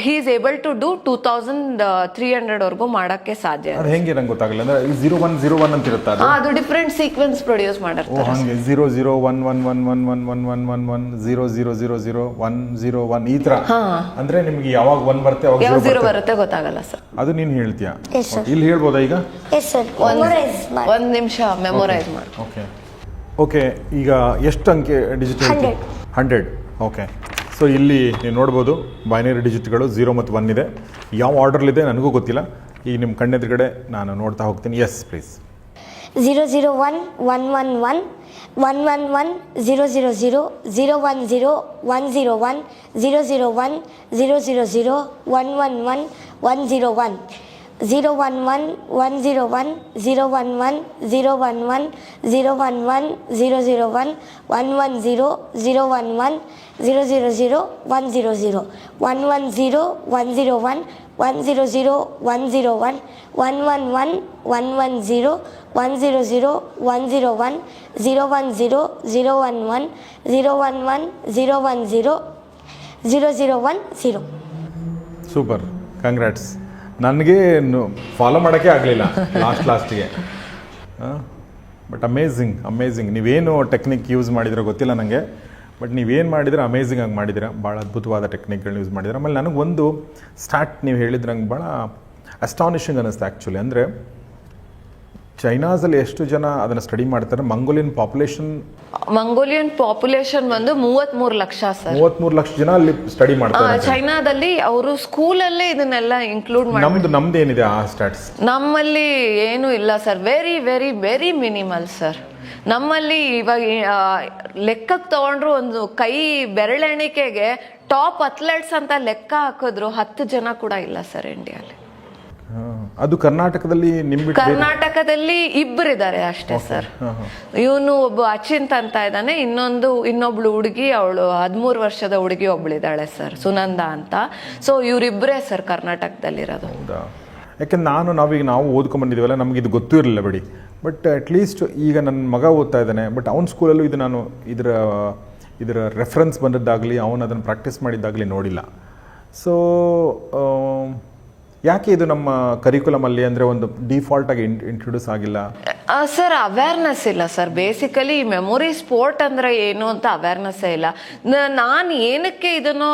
he is able to do 2300ವರೆಗೂ ಮಾಡೋಕ್ಕೆ ಸಾಧ್ಯ. ಅದು ಹೆಂಗೆ ನಂಗೆ ಗೊತ್ತಾಗಲ್ಲ. ಅಂದರೆ 0101 ಅಂತ ಇರುತ್ತೆ ಅದು ಡಿಫ್ರೆಂಟ್ ಸೀಕ್ವೆನ್ಸ್ ಪ್ರೊಡ್ಯೂಸ್ ಮಾಡಿರ್ತಾರೆ. ಹಾಗೆ 0011111111 00000101 ಈ ಥರ. ಅಂದರೆ ನಿಮ್ಗೆ ಯಾವಾಗ 1 ಬರುತ್ತೆ ಯಾವ ಯಾವಾಗ 0 ಬರುತ್ತೆ ಗೊತ್ತಾಗಲ್ಲ ಸರ್. ಅದು ನೀನು ಹೇಳ್ತೀಯಾ? Yes, sir. ಇಲ್ಲಿ ಹೇಳ್ಬೋದಾ ಈಗ? ಎಸ್ ಸರ್, ಮೆಮೊರೈಸ್ ಮಾಡಿ. 1 ನಿಮಿಷ ಮೆಮೊರೈಸ್ ಮಾಡಿ. ಓಕೆ ಈಗ ಎಷ್ಟು ಅಂಕೆ ಡಿಜಿಟ್? 100. ಓಕೆ. ಸೊ ಇಲ್ಲಿ ನೀವು ನೋಡ್ಬೋದು ಬೈನರಿ ಡಿಜಿಟ್ಗಳು 0 ಮತ್ತು 1 ಇದೆ. ಯಾವ ಆರ್ಡರ್ಲಿದೆ ನನಗೂ ಗೊತ್ತಿಲ್ಲ. ಈಗ ನಿಮ್ಮ ಕಣ್ಣೆದುರುಗಡೆ ನಾನು ನೋಡ್ತಾ ಹೋಗ್ತೀನಿ. Yes please. 001 111 111 000 010 101 001 000 111 101 011 101 011 011 011 001 110 011 000 100 110 101 100 101 111 110 100 101 010 011 011 010 0010. Super, congrats. ನನಗೆ ಫಾಲೋ ಮಾಡೋಕ್ಕೆ ಆಗಲಿಲ್ಲ ಲಾಸ್ಟಿಗೆ. But amazing. ನೀವೇನು ಟೆಕ್ನಿಕ್ ಯೂಸ್ ಮಾಡಿದಿರೋ ಗೊತ್ತಿಲ್ಲ ನನಗೆ, ಬಟ್ ನೀವೇನು ಮಾಡಿದ್ರೆ ಅಮೇಝಿಂಗ್ ಆಗಿ ಮಾಡಿದ್ದೀರಾ. ಭಾಳ ಅದ್ಭುತವಾದ ಟೆಕ್ನಿಕ್ಗಳನ್ನ ಯೂಸ್ ಮಾಡಿದ್ದೀರಾ. ಆಮೇಲೆ ನನಗೊಂದು ಸ್ಟಾರ್ಟ್ ನೀವು ಹೇಳಿದ್ರೆ ನಂಗೆ ಭಾಳ ಅಸ್ಟಾನಿಷಿಂಗ್ ಅನ್ನಿಸ್ತು ಆ್ಯಕ್ಚುಲಿ. ಅಂದರೆ ಚೈನಾಸಲ್ಲಿ ಎಷ್ಟು ಜನ ಅದನ್ನು ಸ್ಟಡಿ ಮಾಡ್ತಾರೆ? ಮಂಗೋಲಿಯನ್ ಪಾಪ್ಯುಲೇಷನ್ ಬಂದು 33 ಲಕ್ಷ ಸರ್. 33 ಲಕ್ಷ ಜನ ಅಲ್ಲಿ ಸ್ಟಡಿ ಮಾಡ್ತಾರೆ ಚೈನಾದಲ್ಲಿ. ಅವರು ಸ್ಕೂಲಲ್ಲೇ ಇದನ್ನೆಲ್ಲ ಇನ್ಕ್ಲೂಡ್ ಮಾಡಿ. ನಮ್ದು ಏನಿದೆ ಆ ಸ್ಟಾಟ್ಸ್? ನಮ್ಮಲ್ಲಿ ಏನು ಇಲ್ಲ sir. Very very very minimal sir. ನಮ್ಮಲ್ಲಿ ಇವಾಗ ಲೆಕ್ಕಕ್ಕೆ ತಗೊಂಡ್ರು ಒಂದು ಕೈ ಬೆರಳೆಣಿಕೆಗೆ ಟಾಪ್ ಅಥ್ಲೆಟ್ಸ್ ಅಂತ ಲೆಕ್ಕ ಹಾಕಿದ್ರು 10 ಜನ ಕೂಡ ಇಲ್ಲ ಸರ್ ಇಂಡಿಯಾಲಿ. ಅದು ಕರ್ನಾಟಕದಲ್ಲಿ ನಿಮ್ಗೆ ಕರ್ನಾಟಕದಲ್ಲಿ ಇಬ್ಬರಿದ್ದಾರೆ ಅಷ್ಟೇ ಸರ್. ಇವನು ಒಬ್ಬ ಅಚಿಂತ್ ಅಂತ ಇದ್ದಾನೆ, ಇನ್ನೊಬ್ಳು ಹುಡುಗಿ, ಅವಳು 13 ವರ್ಷದ ಹುಡುಗಿ ಒಬ್ಳಿದ್ದಾಳೆ ಸರ್, ಸುನಂದ ಅಂತ. ಸೊ ಇವರಿಬ್ಬರೇ ಸರ್ ಕರ್ನಾಟಕದಲ್ಲಿರೋದು. ಹೌದಾ? ಯಾಕೆಂದ್ರೆ ನಾವು ಓದ್ಕೊಂಡ್ಬಂದಿದ್ದೀವಲ್ಲ, ನಮ್ಗೆ ಇದು ಗೊತ್ತೂ ಇರಲಿಲ್ಲ ಬಿಡಿ. ಬಟ್ ಅಟ್ಲೀಸ್ಟ್ ಈಗ ನನ್ನ ಮಗ ಓದ್ತಾ ಇದ್ದಾನೆ, ಬಟ್ ಅವ್ನ ಸ್ಕೂಲಲ್ಲೂ ಇದು ನಾನು ಇದರ ರೆಫರೆನ್ಸ್ ಬಂದದ್ದಾಗಲಿ ಅವನು ಅದನ್ನು ಪ್ರಾಕ್ಟೀಸ್ ಮಾಡಿದ್ದಾಗಲಿ ನೋಡಿಲ್ಲ. ಸೊ ಯಾಕೆ ಇದು ನಮ್ಮ ಕರಿಕ್ಯುಲಮಲ್ಲಿ ಅಂದರೆ ಒಂದು ಡಿಫಾಲ್ಟಾಗಿ ಇಂಟ್ರೊಡ್ಯೂಸ್ ಆಗಿಲ್ಲ? ಸರ್ ಅವೇರ್ನೆಸ್ ಇಲ್ಲ ಸರ್. ಬೇಸಿಕಲಿ ಈ ಮೆಮೊರಿ ಸ್ಪೋರ್ಟ್ ಅಂದರೆ ಏನು ಅಂತ ಅವೇರ್ನೆಸ್ಸೇ ಇಲ್ಲ. ನಾನು ಏನಕ್ಕೆ ಇದನ್ನು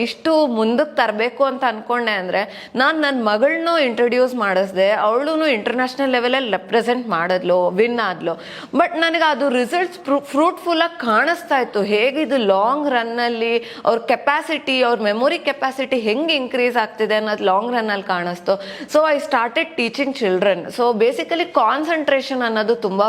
ಇಷ್ಟು ಮುಂದಕ್ಕೆ ತರಬೇಕು ಅಂತ ಅಂದ್ಕೊಂಡೆ ಅಂದರೆ, ನಾನು ನನ್ನ ಮಗಳನ್ನೂ ಇಂಟ್ರೊಡ್ಯೂಸ್ ಮಾಡಿಸ್ದೆ, ಅವಳು ಇಂಟರ್ನ್ಯಾಷನಲ್ ಲೆವೆಲಲ್ಲಿ ರೆಪ್ರೆಸೆಂಟ್ ಮಾಡಿದ್ಲು, ವಿನ್ ಆದ್ಲು. ಬಟ್ ನನಗೆ ಅದು ರಿಸಲ್ಟ್ಸ್ ಫ್ರೂಟ್ಫುಲ್ಲಾಗಿ ಕಾಣಿಸ್ತಾ ಇತ್ತು. ಹೇಗಿದು ಲಾಂಗ್ ರನ್ನಲ್ಲಿ ಅವ್ರ ಕೆಪಾಸಿಟಿ, ಅವ್ರ ಮೆಮೊರಿ ಕೆಪಾಸಿಟಿ ಹೆಂಗೆ ಇನ್ಕ್ರೀಸ್ ಆಗ್ತಿದೆ ಅನ್ನೋದು ಲಾಂಗ್ ರನ್ನಲ್ಲಿ ಕಾಣಿಸ್ತು. So I started teaching children. So basically concentration ಅನ್ನೋದು ತುಂಬಾ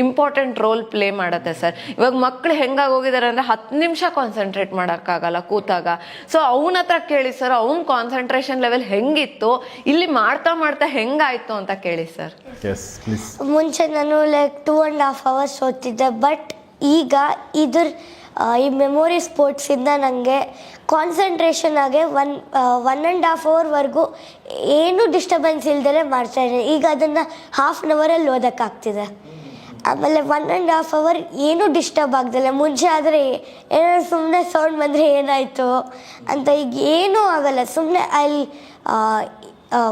ಇಂಪಾರ್ಟೆಂಟ್ ರೋಲ್ ಪ್ಲೇ ಮಾಡುತ್ತೆ ಸರ್. ಇವಾಗ ಮಕ್ಕಳು ಹೆಂಗಾಗಿ ಹೋಗಿದ್ದಾರೆ ಅಂದರೆ 10 ನಿಮಿಷ ಕಾನ್ಸಂಟ್ರೇಟ್ ಮಾಡೋಕ್ಕಾಗಲ್ಲ ಕೂತಾಗ. ಸೊ ಅವನ ಹತ್ರ ಕೇಳಿ ಸರ್, ಅವ್ನ ಕಾನ್ಸಂಟ್ರೇಷನ್ ಲೆವೆಲ್ ಹೆಂಗಿತ್ತು, ಇಲ್ಲಿ ಮಾಡ್ತಾ ಮಾಡ್ತಾ ಹೆಂಗಾಯ್ತು ಅಂತ ಕೇಳಿ ಸರ್. ಮುಂಚೆ ನಾನು ಲೈಕ್ 2.5 hours ಓದ್ತಿದ್ದೆ, ಬಟ್ ಈಗ ಈ ಮೆಮೊರಿ ಸ್ಪೋರ್ಟ್ಸಿಂದ ನನಗೆ ಕಾನ್ಸಂಟ್ರೇಷನ್ ಆಗಿ 1.5 hourವರೆಗೂ ಏನೂ ಡಿಸ್ಟರ್ಬೆನ್ಸ್ ಇಲ್ದೇ ಮಾಡ್ತಾಯಿದ್ದೀನಿ. ಈಗ ಅದನ್ನು 1/2 hour ಓದೋಕ್ಕಾಗ್ತಿದೆ. ಆಮೇಲೆ 1.5 hour ಏನೂ ಡಿಸ್ಟರ್ಬ್ ಆಗ್ದಿಲ್ಲ. ಮುಂಚೆ ಆದರೆ ಏನಾದ್ರು ಸುಮ್ಮನೆ ಸೌಂಡ್ ಬಂದರೆ ಏನಾಯಿತು ಅಂತ, ಈಗ ಏನೂ ಆಗಲ್ಲ. ಸುಮ್ಮನೆ ಅಲ್ಲಿ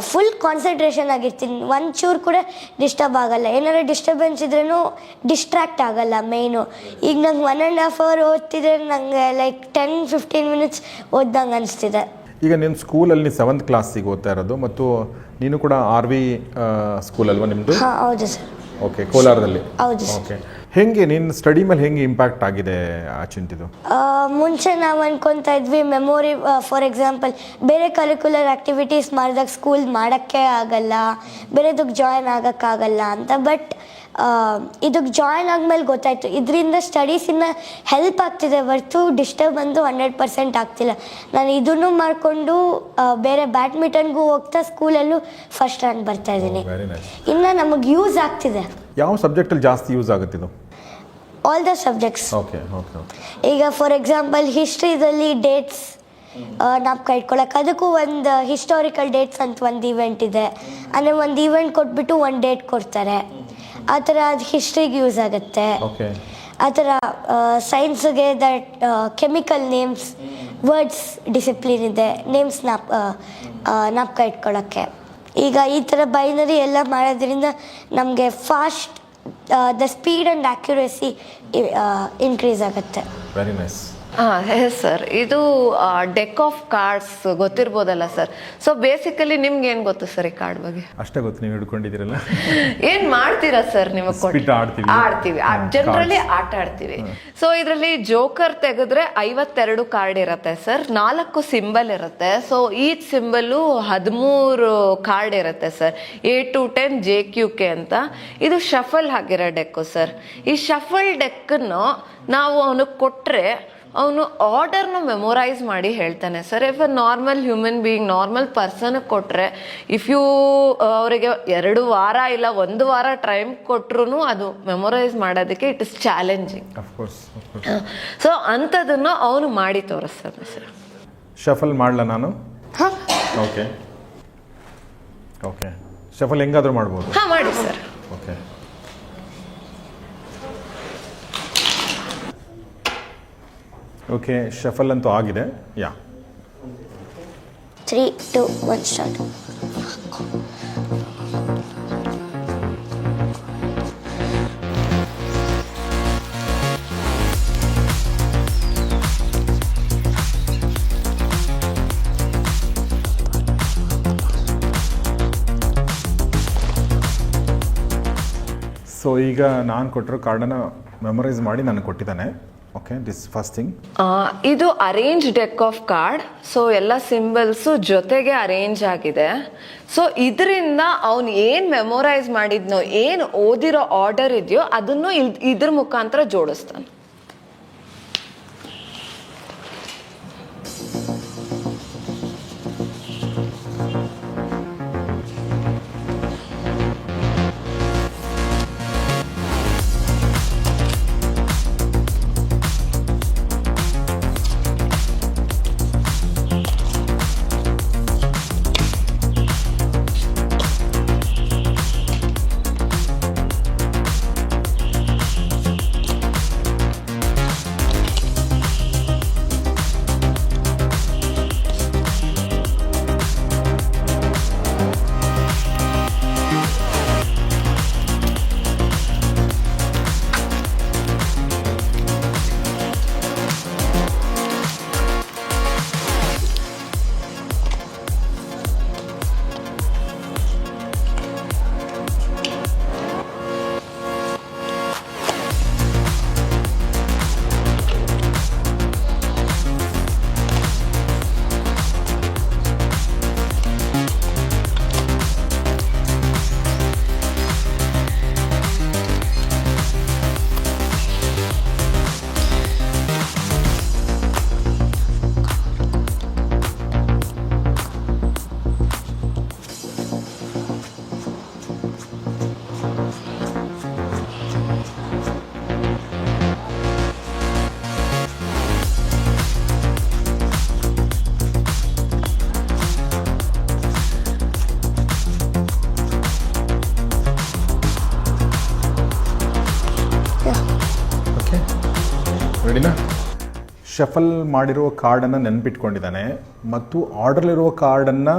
ಫುಲ್ ಕಾನ್ಸಂಟ್ರೇಷನ್ ಆಗಿರ್ತೀನಿ, ಒಂಚೂರು ಕೂಡ ಡಿಸ್ಟರ್ಬ್ ಆಗಲ್ಲ. ಏನಾದ್ರು ಡಿಸ್ಟರ್ಬೆನ್ಸ್ ಇದ್ರೂ ಡಿಸ್ಟ್ರ್ಯಾಕ್ಟ್ ಆಗಲ್ಲ ಮೇಯ್ನು. ಈಗ ನಂಗೆ 1.5 hour ಓದ್ತಿದ್ರೆ ನನಗೆ ಲೈಕ್ 10-15 minutes ಓದ್ದಂಗೆ ಅನಿಸ್ತಿದೆ. ಈಗ ನಿಮ್ಮ ಸ್ಕೂಲಲ್ಲಿ ನೀವು 7th ಕ್ಲಾಸಿಗೆ ಓದ್ತಾ ಇರೋದು, ಮತ್ತು ನೀನು ಕೂಡ RV ಸ್ಕೂಲ್ ಅಲ್ವಾ ನಿಮ್ಮದು? ಹಾಂ ಹೌದು ಸರ್. ಓಕೆ, ಕೋಲಾರದಲ್ಲಿ. ಹೌದು ಸರ್. ಓಕೆ, ಹೆಂಗೆ ನಿನ್ನ ಸ್ಟಡಿ ಮೇಲೆ ಹೆಂಗೆ ಇಂಪ್ಯಾಕ್ಟ್ ಆಗಿದೆ ಅಚಿಂತಿದು? ಮುಂಚೆ ನಾವು ಅನ್ಕೊತಾ ಇದ್ವಿ ಮೆಮೊರಿ, ಫಾರ್ ಎಕ್ಸಾಂಪಲ್ ಬೇರೆ ಕರಿಕ್ಯುಲರ್ ಆ್ಯಕ್ಟಿವಿಟೀಸ್ ಮಾಡಿದಾಗ ಸ್ಕೂಲ್ ಮಾಡೋಕ್ಕೆ ಆಗಲ್ಲ, ಬೇರೆದಕ್ಕೆ ಜಾಯ್ನ್ ಆಗೋಕ್ಕಾಗಲ್ಲ ಅಂತ. ಬಟ್ ಇದಕ್ಕೆ ಜಾಯ್ನ್ ಆದಮೇಲೆ ಗೊತ್ತಾಯಿತು ಇದರಿಂದ ಸ್ಟಡೀಸಿನ ಹೆಲ್ಪ್ ಆಗ್ತಿದೆ ಹೊರತು ಡಿಸ್ಟರ್ಬ್ ಅಂತೂ 100% ಆಗ್ತಿಲ್ಲ. ನಾನು ಇದನ್ನು ಮಾಡಿಕೊಂಡು ಬೇರೆ ಬ್ಯಾಡ್ಮಿಂಟನ್ಗೂ ಹೋಗ್ತಾ ಸ್ಕೂಲಲ್ಲೂ ಫಸ್ಟ್ ರ್ಯಾಂಕ್ ಬರ್ತಾ ಇದ್ದೀನಿ. ಇನ್ನು ನಮಗೆ ಯೂಸ್ ಆಗ್ತಿದೆ. ಯಾವ ಸಬ್ಜೆಕ್ಟಲ್ಲಿ ಜಾಸ್ತಿ ಯೂಸ್ ಆಗುತ್ತೆ ಇದು? All the subjects. Okay okay. ಈಗ ಫಾರ್ ಎಕ್ಸಾಂಪಲ್ ಹಿಸ್ಟ್ರಿದಲ್ಲಿ ಡೇಟ್ಸ್ ನಾವು ಕೈಟ್ಕೊಳಕ್ಕೆ, ಅದಕ್ಕೂ ಒಂದು ಹಿಸ್ಟಾರಿಕಲ್ ಡೇಟ್ಸ್ ಅಂತ ಒಂದು ಇವೆಂಟ್ ಇದೆ. ಅಂದರೆ ಒಂದು ಇವೆಂಟ್ ಕೊಟ್ಬಿಟ್ಟು ಒಂದು ಡೇಟ್ ಕೊಡ್ತಾರೆ. ಆ ಥರ ಅದು ಹಿಸ್ಟ್ರಿಗೆ ಯೂಸ್ ಆಗುತ್ತೆ. ಆ ಥರ ಸೈನ್ಸ್ಗೆ that chemical names, words discipline ಇದೆ, ನೇಮ್ಸ್ ನಾಪ್ಕ ಇಟ್ಕೊಳ್ಳೋಕ್ಕೆ. ಈಗ ಈ ಥರ ಬೈನರಿ ಎಲ್ಲ ಮಾಡೋದ್ರಿಂದ ನಮಗೆ fast the speed and accuracy increase ಆಗುತ್ತೆ. Very nice. ಎಸ್ ಸರ್, ಇದು ಡೆಕ್ ಆಫ್ ಕಾರ್ಡ್ಸ್ ಗೊತ್ತಿರ್ಬೋದಲ್ಲ ಸರ್. ಸೊ ಬೇಸಿಕಲಿ ನಿಮ್ಗೆ ಏನು ಗೊತ್ತು ಸರ್ ಈ ಕಾರ್ಡ್ ಬಗ್ಗೆ? ಅಷ್ಟೇ ಗೊತ್ತು, ನೀವು ಹಿಡ್ಕೊಂಡಿದ್ದೀರಲ್ಲ. ಏನ್ ಮಾಡ್ತೀರಾ ಸರ್? ನಿಮಗೆ ಆಡ್ತೀವಿ ಜನರಲಿ ಆಟ ಆಡ್ತೀವಿ. ಸೊ ಇದರಲ್ಲಿ ಜೋಕರ್ ತೆಗೆದ್ರೆ 52 ಕಾರ್ಡ್ ಇರುತ್ತೆ ಸರ್, 4 ಸಿಂಬಲ್ ಇರುತ್ತೆ. ಸೊ ಈಚ್ ಸಿಂಬಲ್ಲು 13 ಕಾರ್ಡ್ ಇರುತ್ತೆ ಸರ್, A to 10 JQK ಅಂತ. ಇದು ಶಫಲ್ ಆಗಿರೋ ಡೆಕ್ಕು ಸರ್. ಈ ಶಫಲ್ ಡೆಕ್ಕನ್ನು ನಾವು ಅವನಿಗೆ ಕೊಟ್ಟರೆ ಅವನು ಆರ್ಡರ್ನ ಮೆಮೊರೈಸ್ ಮಾಡಿ ಹೇಳ್ತಾನೆ sir. If a normal human being, normal ಪರ್ಸನ್ಗೆ ಕೊಟ್ಟರೆ, ಇಫ್ ಯು ಅವರಿಗೆ 2 ವಾರ ಇಲ್ಲ 1 ವಾರ ಟೈಮ್ ಕೊಟ್ಟರು ಅದು ಮೆಮೊರೈಸ್ ಮಾಡೋದಕ್ಕೆ ಇಟ್ ಇಸ್ ಚಾಲೆಂಜಿಂಗ್. ಸೊ ಅಂಥದನ್ನು ಅವನು ಮಾಡಿ ತೋರಿಸ್ತಾನೆ ಸರ್. ಶಫಲ್ ಮಾಡಲ ನಾನು? ಓಕೆ ಓಕೆ, ಶಫಲ್ ಹೆಂಗಾದರೂ ಮಾಡ್ಬೋದು? ಹಾಂ ಮಾಡಿ ಸರ್. ಓಕೆ, ಓಕೆ, ಶಫಲ್ ಅಂತೂ ಆಗಿದೆ. ಯಾ, 3, 2, 1 ಸ್ಟಾರ್ಟ್. ಸೊ ಈಗ ನಾನು ಕೊಟ್ಟಿರೋ ಕಾರ್ಡನ್ನು ಮೆಮೊರೈಸ್ ಮಾಡಿ ನನಗೆ ಕೊಟ್ಟಿದ್ದಾನೆ. Okay, this first thing. ಇದು arrange deck of card. So ಎಲ್ಲ ಸಿಂಬಲ್ಸು ಜೊತೆಗೆ ಅರೇಂಜ್ ಆಗಿದೆ. ಸೊ ಇದರಿಂದ ಅವನು ಏನು ಮೆಮೊರೈಸ್ ಮಾಡಿದ್ನೋ, ಏನು ಓದಿರೋ ಆರ್ಡರ್ ಇದೆಯೋ ಅದನ್ನು ಇದ್ರ ಮುಖಾಂತರ ಜೋಡಿಸ್ತಾನೆ. ರೆಡಿನಾ? ಶಫಲ್ ಮಾಡಿರೋ ಕಾರ್ಡನ್ನು ನೆನಪಿಟ್ಕೊಂಡಿದ್ದಾನೆ ಮತ್ತು ಆರ್ಡ್ರಲ್ಲಿರುವ ಕಾರ್ಡನ್ನು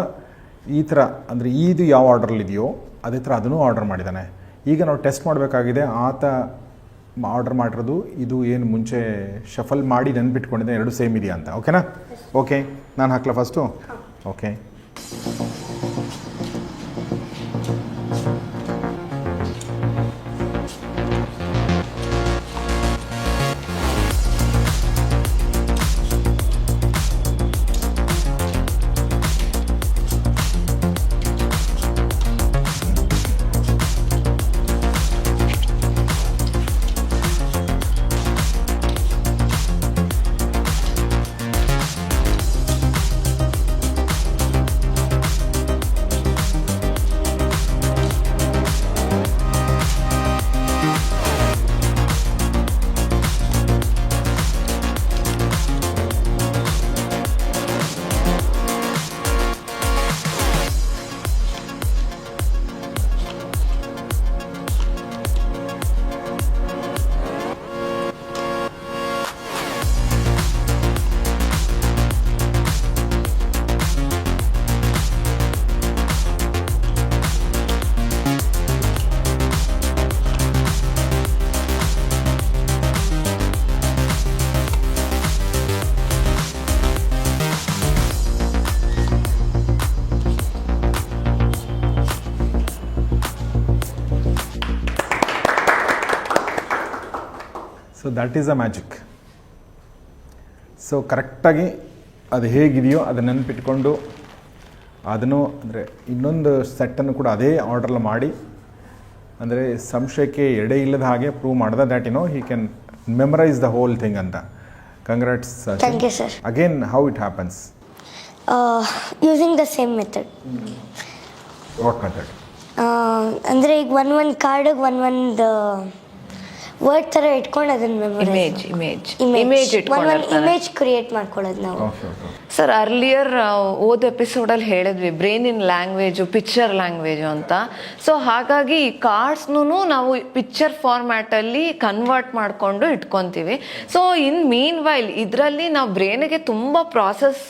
ಈ ಥರ ಅಂದರೆ ಇದು ಯಾವ ಆರ್ಡ್ರಲ್ಲಿದೆಯೋ ಅದೇ ಥರ ಅದನ್ನು ಆರ್ಡರ್ ಮಾಡಿದ್ದಾನೆ. ಈಗ ನಾವು ಟೆಸ್ಟ್ ಮಾಡಬೇಕಾಗಿದೆ ಆತ ಆರ್ಡರ್ ಮಾಡಿರೋದು ಇದು ಏನು ಮುಂಚೆ ಶಫಲ್ ಮಾಡಿ ನೆನಪಿಟ್ಕೊಂಡಿದ್ದೆ ಎರಡು ಸೇಮ್ ಇದೆಯಾ ಅಂತ. ಓಕೆನಾ? ಓಕೆ, ನಾನು ಹಾಕ್ಲಾ first? Okay. So that is a magic. So ಕರೆಕ್ಟಾಗಿ ಅದು ಹೇಗಿದೆಯೋ ಅದನ್ನು ನೆನಪಿಟ್ಕೊಂಡು ಅದನ್ನು ಅಂದರೆ ಇನ್ನೊಂದು ಸೆಟ್ಟನ್ನು ಕೂಡ ಅದೇ ಆರ್ಡ್ರಲ್ಲಿ ಮಾಡಿ ಅಂದರೆ ಸಂಶಯಕ್ಕೆ ಎಡೆ ಇಲ್ಲದ ಹಾಗೆ ಪ್ರೂವ್ ಮಾಡಿದ that he can memorize the whole thing ಅಂತ. Congrats. Thank you sir. Again how it happens? Using the same method. What method? ಅಂದರೆ ಈಗ ಒಂದು ಕಾರ್ಡಿಗೆ ಒಂದು ವರ್ಡ್ ಥರ ಇಟ್ಕೊಂಡು ಅದನ್ನ ಇಮೇಜ್ ಇಮೇಜ್ ಕ್ರಿಯೇಟ್ ಮಾಡ್ಕೊಳ್ಳೋದು ನಾವು. ಸರ್ ಅರ್ಲಿಯರ್ ಓದ್ ಎಪಿಸೋಡಲ್ಲಿ ಹೇಳಿದ್ವಿ ಬ್ರೈನ್ ಇನ್ ಲ್ಯಾಂಗ್ವೇಜು ಪಿಕ್ಚರ್ ಲ್ಯಾಂಗ್ವೇಜು ಅಂತ. ಸೊ ಹಾಗಾಗಿ ಈ ಕಾರ್ಡ್ಸ್ನೂ ನಾವು ಪಿಕ್ಚರ್ ಫಾರ್ಮ್ಯಾಟಲ್ಲಿ ಕನ್ವರ್ಟ್ ಮಾಡಿಕೊಂಡು ಇಟ್ಕೊತೀವಿ. ಸೊ ಇನ್ ಮೀನ್ ವೈಲ್ ಇದರಲ್ಲಿ ನಾವು ಬ್ರೈನಿಗೆ ತುಂಬ ಪ್ರಾಸೆಸ್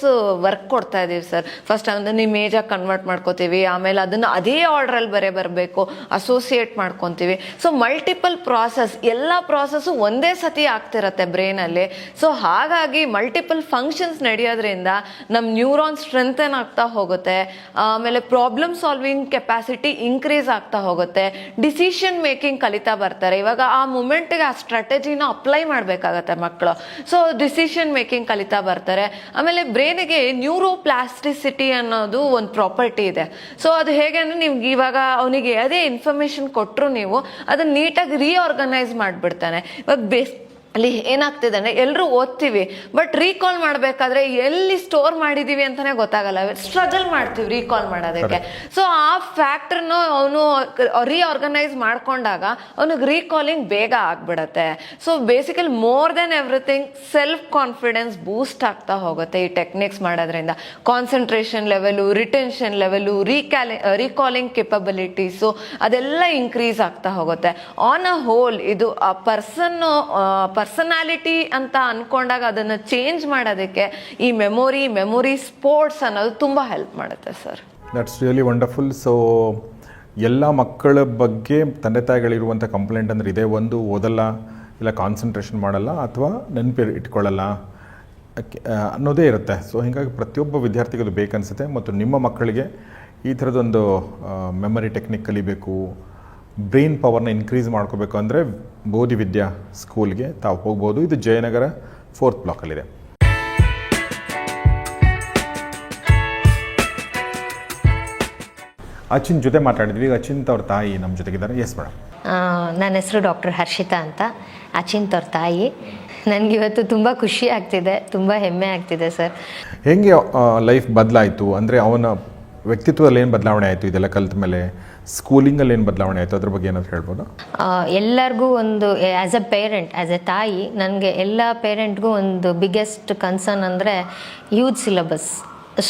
ವರ್ಕ್ ಕೊಡ್ತಾ ಇದ್ದೀವಿ ಸರ್. ಫಸ್ಟ್ ಅದನ್ನು ಇಮೇಜಾಗಿ ಕನ್ವರ್ಟ್ ಮಾಡ್ಕೋತೀವಿ, ಆಮೇಲೆ ಅದನ್ನು ಅದೇ ಆರ್ಡ್ರಲ್ಲಿ ಬರಬೇಕು, ಅಸೋಸಿಯೇಟ್ ಮಾಡ್ಕೊತೀವಿ. ಸೊ ಮಲ್ಟಿಪಲ್ ಪ್ರಾಸೆಸ್, ಎಲ್ಲ ಪ್ರಾಸೆಸ್ಸು ಒಂದೇ ಸತಿ ಆಗ್ತಿರತ್ತೆ ಬ್ರೈನಲ್ಲಿ. ಸೊ ಹಾಗಾಗಿ ಮಲ್ಟಿಪಲ್ ಫಂಕ್ಷನ್ಸ್ ನಡೆಯೋದ್ರಿಂದ ನಮ್ಮ ನ್ಯೂರಾನ್ ಸ್ಟ್ರೆಂಥನ್ ಆಗ್ತಾ ಹೋಗುತ್ತೆ, ಆಮೇಲೆ ಪ್ರಾಬ್ಲಮ್ ಸಾಲ್ವಿಂಗ್ ಕೆಪಾಸಿಟಿ ಇನ್ಕ್ರೀಸ್ ಆಗ್ತಾ ಹೋಗುತ್ತೆ, ಡಿಸಿಷನ್ ಮೇಕಿಂಗ್ ಕಲಿತಾ ಬರ್ತಾರೆ. ಇವಾಗ ಆ ಮೂಮೆಂಟ್ಗೆ ಆ ಸ್ಟ್ರಾಟಜಿನ ಅಪ್ಲೈ ಮಾಡಬೇಕಾಗತ್ತೆ ಮಕ್ಕಳು. ಸೊ ಡಿಸಿಷನ್ ಮೇಕಿಂಗ್ ಕಲಿತಾ ಬರ್ತಾರೆ. ಆಮೇಲೆ ಬ್ರೈನಿಗೆ ನ್ಯೂರೋಪ್ಲಾಸ್ಟಿಸಿಟಿ ಅನ್ನೋದು ಒಂದು ಪ್ರಾಪರ್ಟಿ ಇದೆ. ಸೊ ಅದು ಹೇಗೆ ಅಂದರೆ ನಿಮ್ಗೆ ಇವಾಗ ಅವನಿಗೆ ಅದೇ ಇನ್ಫಾರ್ಮೇಶನ್ ಕೊಟ್ಟರು ನೀವು ಅದನ್ನ ನೀಟಾಗಿ ರೀಆರ್ಗನೈಸ್ ಮಾಡಿಬಿಡ್ತಾನೆ. ಇವಾಗ ಅಲ್ಲಿ ಏನಾಗ್ತಿದೆ ಅಂದರೆ ಎಲ್ಲರೂ ಓದ್ತೀವಿ, ಬಟ್ ರೀಕಾಲ್ ಮಾಡಬೇಕಾದ್ರೆ ಎಲ್ಲಿ ಸ್ಟೋರ್ ಮಾಡಿದ್ದೀವಿ ಅಂತಲೇ ಗೊತ್ತಾಗಲ್ಲ, ಸ್ಟ್ರಗಲ್ ಮಾಡ್ತೀವಿ ರೀಕಾಲ್ ಮಾಡೋದಕ್ಕೆ. ಸೊ ಆ ಫ್ಯಾಕ್ಟ್ರನ್ನು ಅವನು ರೀಆರ್ಗನೈಸ್ ಮಾಡ್ಕೊಂಡಾಗ ಅವನಿಗೆ ರೀಕಾಲಿಂಗ್ ಬೇಗ ಆಗ್ಬಿಡತ್ತೆ. So basically more then everything self confidence boost ಆಗ್ತಾ ಹೋಗುತ್ತೆ ಈ ಟೆಕ್ನಿಕ್ಸ್ ಮಾಡೋದ್ರಿಂದ. Concentration level, retention level, recalling capabilities ಅದೆಲ್ಲ ಇನ್ಕ್ರೀಸ್ ಆಗ್ತಾ ಹೋಗುತ್ತೆ. ಆನ್ ಅ ಹೋಲ್ ಇದು ಆ ಪರ್ಸನಾಲಿಟಿ ಅಂತ ಅನ್ಕೊಂಡಾಗ ಅದನ್ನು ಚೇಂಜ್ ಮಾಡೋದಕ್ಕೆ ಈ ಮೆಮೊರಿ ಸ್ಪೋರ್ಟ್ಸ್ ಅನ್ನೋದು ತುಂಬ ಹೆಲ್ಪ್ ಮಾಡುತ್ತೆ sir. That's really wonderful. So ಎಲ್ಲ ಮಕ್ಕಳ ಬಗ್ಗೆ ತಂದೆ ತಾಯಿಗಳಿರುವಂಥ ಕಂಪ್ಲೇಂಟ್ ಅಂದರೆ ಇದೇ ಒಂದು, ಓದಲ್ಲ, ಇಲ್ಲ ಕಾನ್ಸಂಟ್ರೇಷನ್ ಮಾಡಲ್ಲ, ಅಥವಾ ನೆನಪು ಇಟ್ಕೊಳ್ಳಲ್ಲ ಅನ್ನೋದೇ ಇರುತ್ತೆ. ಸೊ ಹೀಗಾಗಿ ಪ್ರತಿಯೊಬ್ಬ ವಿದ್ಯಾರ್ಥಿಗೂ ಅದು ಬೇಕನ್ಸುತ್ತೆ. ಮತ್ತು ನಿಮ್ಮ ಮಕ್ಕಳಿಗೆ ಈ ಥರದೊಂದು ಮೆಮರಿ ಟೆಕ್ನಿಕ್ ಕಲಿಬೇಕು, ಬ್ರೈನ್ ಪವರ್ನ ಇನ್ಕ್ರೀಸ್ ಮಾಡ್ಕೋಬೇಕು ಅಂದರೆ ಬೋಧಿ ವಿದ್ಯಾ ಸ್ಕೂಲ್ಗೆ ತಾವು ಹೋಗ್ಬೋದು. ಇದು ಜಯನಗರ 4th ಬ್ಲಾಕಲ್ಲಿದೆ. ಅಚಿನ್ ಜೊತೆ ಮಾತಾಡಿದ್ವಿ. ಈಗ ಅಚಿಂತ್ ಅವ್ರ ತಾಯಿ ನಮ್ಮ ಜೊತೆಗಿದ್ದಾರೆ. Yes madam. ನನ್ನ ಹೆಸರು ಡಾಕ್ಟರ್ ಹರ್ಷಿತಾ ಅಂತ, ಅಚಿಂತ್ ಅವ್ರ ತಾಯಿ. ನನಗಿವತ್ತು ತುಂಬ ಖುಷಿ ಆಗ್ತಿದೆ, ತುಂಬ ಹೆಮ್ಮೆ ಆಗ್ತಿದೆ ಸರ್. ಹೇಗೆ ಲೈಫ್ ಬದಲಾಯಿತು ಅಂದರೆ ಅವನ ವ್ಯಕ್ತಿತ್ವದಲ್ಲಿ ಏನು ಬದಲಾವಣೆ ಆಯಿತು ಇದೆಲ್ಲ ಕಲಿತ ಮೇಲೆ? ಸ್ಕೂಲಿಂಗಲ್ಲಿ ಏನು ಬದಲಾವಣೆ ಆಯಿತು ಅದ್ರ ಬಗ್ಗೆ ಏನಾದರೂ ಹೇಳ್ಬೋದಾ? ಎಲ್ಲರಿಗೂ ಒಂದು as a parent, as a ತಾಯಿ, ನನಗೆ ಎಲ್ಲ ಪೇರೆಂಟ್ಗೂ ಒಂದು ಬಿಗ್ಗೆಸ್ಟ್ ಕನ್ಸರ್ನ್ ಅಂದರೆ ಹ್ಯೂಜ್ ಸಿಲೆಬಸ್.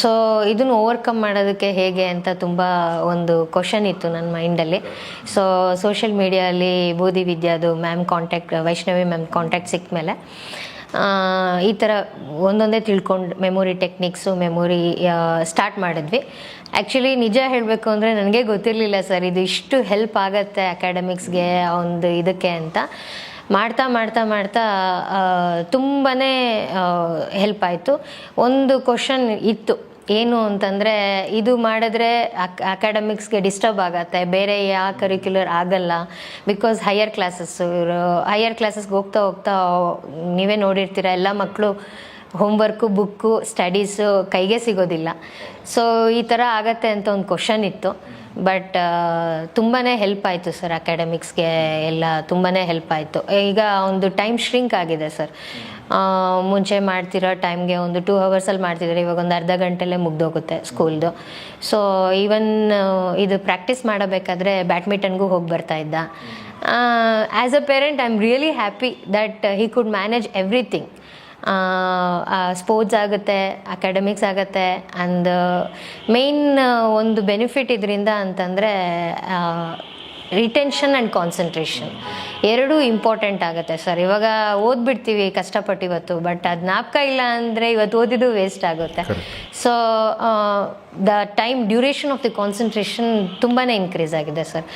ಸೊ ಇದನ್ನು ಓವರ್ಕಮ್ ಮಾಡೋದಕ್ಕೆ ಹೇಗೆ ಅಂತ ತುಂಬ ಒಂದು ಕ್ವಶನ್ ಇತ್ತು ನನ್ನ ಮೈಂಡಲ್ಲಿ. ಸೊ ಸೋಷಿಯಲ್ ಮೀಡಿಯಲ್ಲಿ ಬೋಧಿ ವಿದ್ಯಾದು ma'am contact, Vaishnavi ma'am contact ಸಿಕ್ಕ ಮೇಲೆ ಈ ಥರ ಒಂದೊಂದೇ ತಿಳ್ಕೊಂಡು ಮೆಮೊರಿ ಟೆಕ್ನಿಕ್ಸು ಮೆಮೊರಿ ಸ್ಟಾರ್ಟ್ ಮಾಡಿದ್ವಿ. ಆ್ಯಕ್ಚುಲಿ ನಿಜ ಹೇಳಬೇಕು ಅಂದರೆ ನನಗೆ ಗೊತ್ತಿರಲಿಲ್ಲ ಸರ್ ಇದು ಇಷ್ಟು ಹೆಲ್ಪ್ ಆಗುತ್ತೆ ಅಕಾಡೆಮಿಕ್ಸ್ಗೆ ಒಂದು ಇದಕ್ಕೆ ಅಂತ. ಮಾಡ್ತಾ ಮಾಡ್ತಾ ಮಾಡ್ತಾ ತುಂಬಾ ಹೆಲ್ಪ್ ಆಯಿತು. ಒಂದು ಕ್ವಶನ್ ಇತ್ತು, ಏನು ಅಂತಂದರೆ ಇದು ಮಾಡಿದ್ರೆ ಅಕಾಡೆಮಿಕ್ಸ್ಗೆ ಡಿಸ್ಟರ್ಬ್ ಆಗುತ್ತೆ, ಬೇರೆ ಯಾವ ಕರಿಕ್ಯುಲರ್ ಆಗಲ್ಲ. ಬಿಕಾಸ್ ಹೈಯರ್ ಕ್ಲಾಸಸ್ಗೆ ಹೋಗ್ತಾ ಹೋಗ್ತಾ ನೀವೇ ನೋಡಿರ್ತೀರ, ಎಲ್ಲ ಮಕ್ಕಳು ಹೋಮ್ವರ್ಕು ಬುಕ್ಕು ಸ್ಟಡೀಸು ಕೈಗೆ ಸಿಗೋದಿಲ್ಲ. ಸೊ ಈ ಥರ ಆಗತ್ತೆ ಅಂತ ಒಂದು ಕ್ವಶನ್ ಇತ್ತು. ಬಟ್ ತುಂಬಾ ಹೆಲ್ಪ್ ಆಯಿತು ಸರ್ ಅಕಾಡೆಮಿಕ್ಸ್ಗೆ ಎಲ್ಲ ತುಂಬಾ ಹೆಲ್ಪ್ ಆಯಿತು. ಈಗ ಒಂದು ಟೈಮ್ ಶ್ರಿಂಕ್ ಆಗಿದೆ ಸರ್. ಮುಂಚೆ ಮಾಡ್ತಿರೋ ಟೈಮ್ಗೆ ಒಂದು 2 ಅವರ್ಸಲ್ಲಿ ಮಾಡ್ತಿದ್ದಾರೆ, ಇವಾಗ ಒಂದು ಅರ್ಧ ಗಂಟೆಲ್ಲೇ ಮುಗ್ದೋಗುತ್ತೆ ಸ್ಕೂಲ್ದು. ಸೊ ಈವನ್ ಇದು ಪ್ರಾಕ್ಟೀಸ್ ಮಾಡಬೇಕಾದ್ರೆ ಬ್ಯಾಡ್ಮಿಂಟನ್ಗೂ ಹೋಗಿ ಬರ್ತಾ ಇದ್ದ. As a parent I am really happy that he could manage everything. Sports ಆಗುತ್ತೆ, ಅಕಾಡೆಮಿಕ್ಸ್ ಆಗುತ್ತೆ. ಆ್ಯಂಡ್ ಮೇಯ್ನ್ ಒಂದು ಬೆನಿಫಿಟ್ ಇದರಿಂದ ಅಂತಂದರೆ ರಿಟೆನ್ಷನ್ ಆ್ಯಂಡ್ ಕಾನ್ಸಂಟ್ರೇಷನ್ ಎರಡೂ ಇಂಪಾರ್ಟೆಂಟ್ ಆಗುತ್ತೆ ಸರ್. ಇವಾಗ ಓದ್ಬಿಡ್ತೀವಿ ಕಷ್ಟಪಟ್ಟು ಇವತ್ತು, ಬಟ್ ಅದು ಜ್ಞಾಪಕ ಇಲ್ಲ ಅಂದರೆ ಇವತ್ತು ಓದಿದ್ದು ವೇಸ್ಟ್ ಆಗುತ್ತೆ. So the time duration of the concentration ತುಂಬಾ ಇನ್ಕ್ರೀಸ್ ಆಗಿದೆ ಸರ್.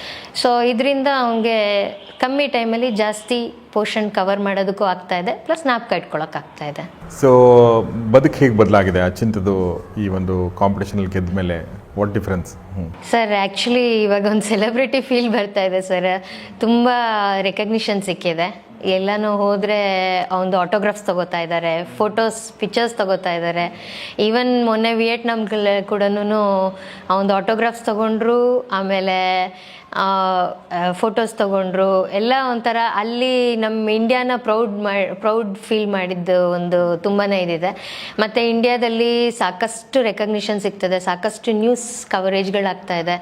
ಸೊ ಇದರಿಂದ ಅವನಿಗೆ ಕಮ್ಮಿ ಟೈಮಲ್ಲಿ ಜಾಸ್ತಿ ಪೋರ್ಷನ್ ಕವರ್ ಮಾಡೋದಕ್ಕೂ ಆಗ್ತಾಯಿದೆ, ಪ್ಲಸ್ ಜ್ಞಾಪಕ ಇಟ್ಕೊಳ್ಳೋಕ್ಕಾಗ್ತಾ ಇದೆ. ಸೊ ಬದುಕು ಹೇಗೆ ಬದಲಾಗಿದೆ ಅಚಿಂತದು ಈ ಒಂದು ಕಾಂಪಿಟೇಷನಲ್ಲಿ ಗೆದ್ದ ಮೇಲೆ? What difference? ಸರ್ ಆ್ಯಕ್ಚುಲಿ ಇವಾಗ ಒಂದು ಸೆಲೆಬ್ರಿಟಿ ಫೀಲ್ ಬರ್ತಾ ಇದೆ ಸರ್. ತುಂಬ ರೆಕಗ್ನಿಷನ್ ಸಿಕ್ಕಿದೆ. ಎಲ್ಲನೂ ಹೋದರೆ ಒಂದು ಆಟೋಗ್ರಾಫ್ಸ್ ತೊಗೋತಾ ಇದ್ದಾರೆ, ಪಿಕ್ಚರ್ಸ್ ತೊಗೋತಾ ಇದ್ದಾರೆ. ಈವನ್ ಮೊನ್ನೆ ವಿಯೆಟ್ನಾಮ್ಗಳಲ್ಲಿ ಕೂಡ ಒಂದು ಆಟೋಗ್ರಾಫ್ಸ್ ತೊಗೊಂಡ್ರು, ಆಮೇಲೆ ಫೋಟೋಸ್ ತೊಗೊಂಡ್ರು. ಎಲ್ಲ ಒಂಥರ ಅಲ್ಲಿ ನಮ್ಮ ಇಂಡಿಯಾನ ಪ್ರೌಡ್ ಫೀಲ್ ಮಾಡಿದ್ದು ಒಂದು ತುಂಬಾ ಇದಿದೆ. ಮತ್ತು ಇಂಡಿಯಾದಲ್ಲಿ ಸಾಕಷ್ಟು ರೆಕಗ್ನಿಷನ್ ಸಿಗ್ತದೆ, ಸಾಕಷ್ಟು ನ್ಯೂಸ್ ಕವರೇಜ್ಗಳಾಗ್ತಾ ಇದೆ.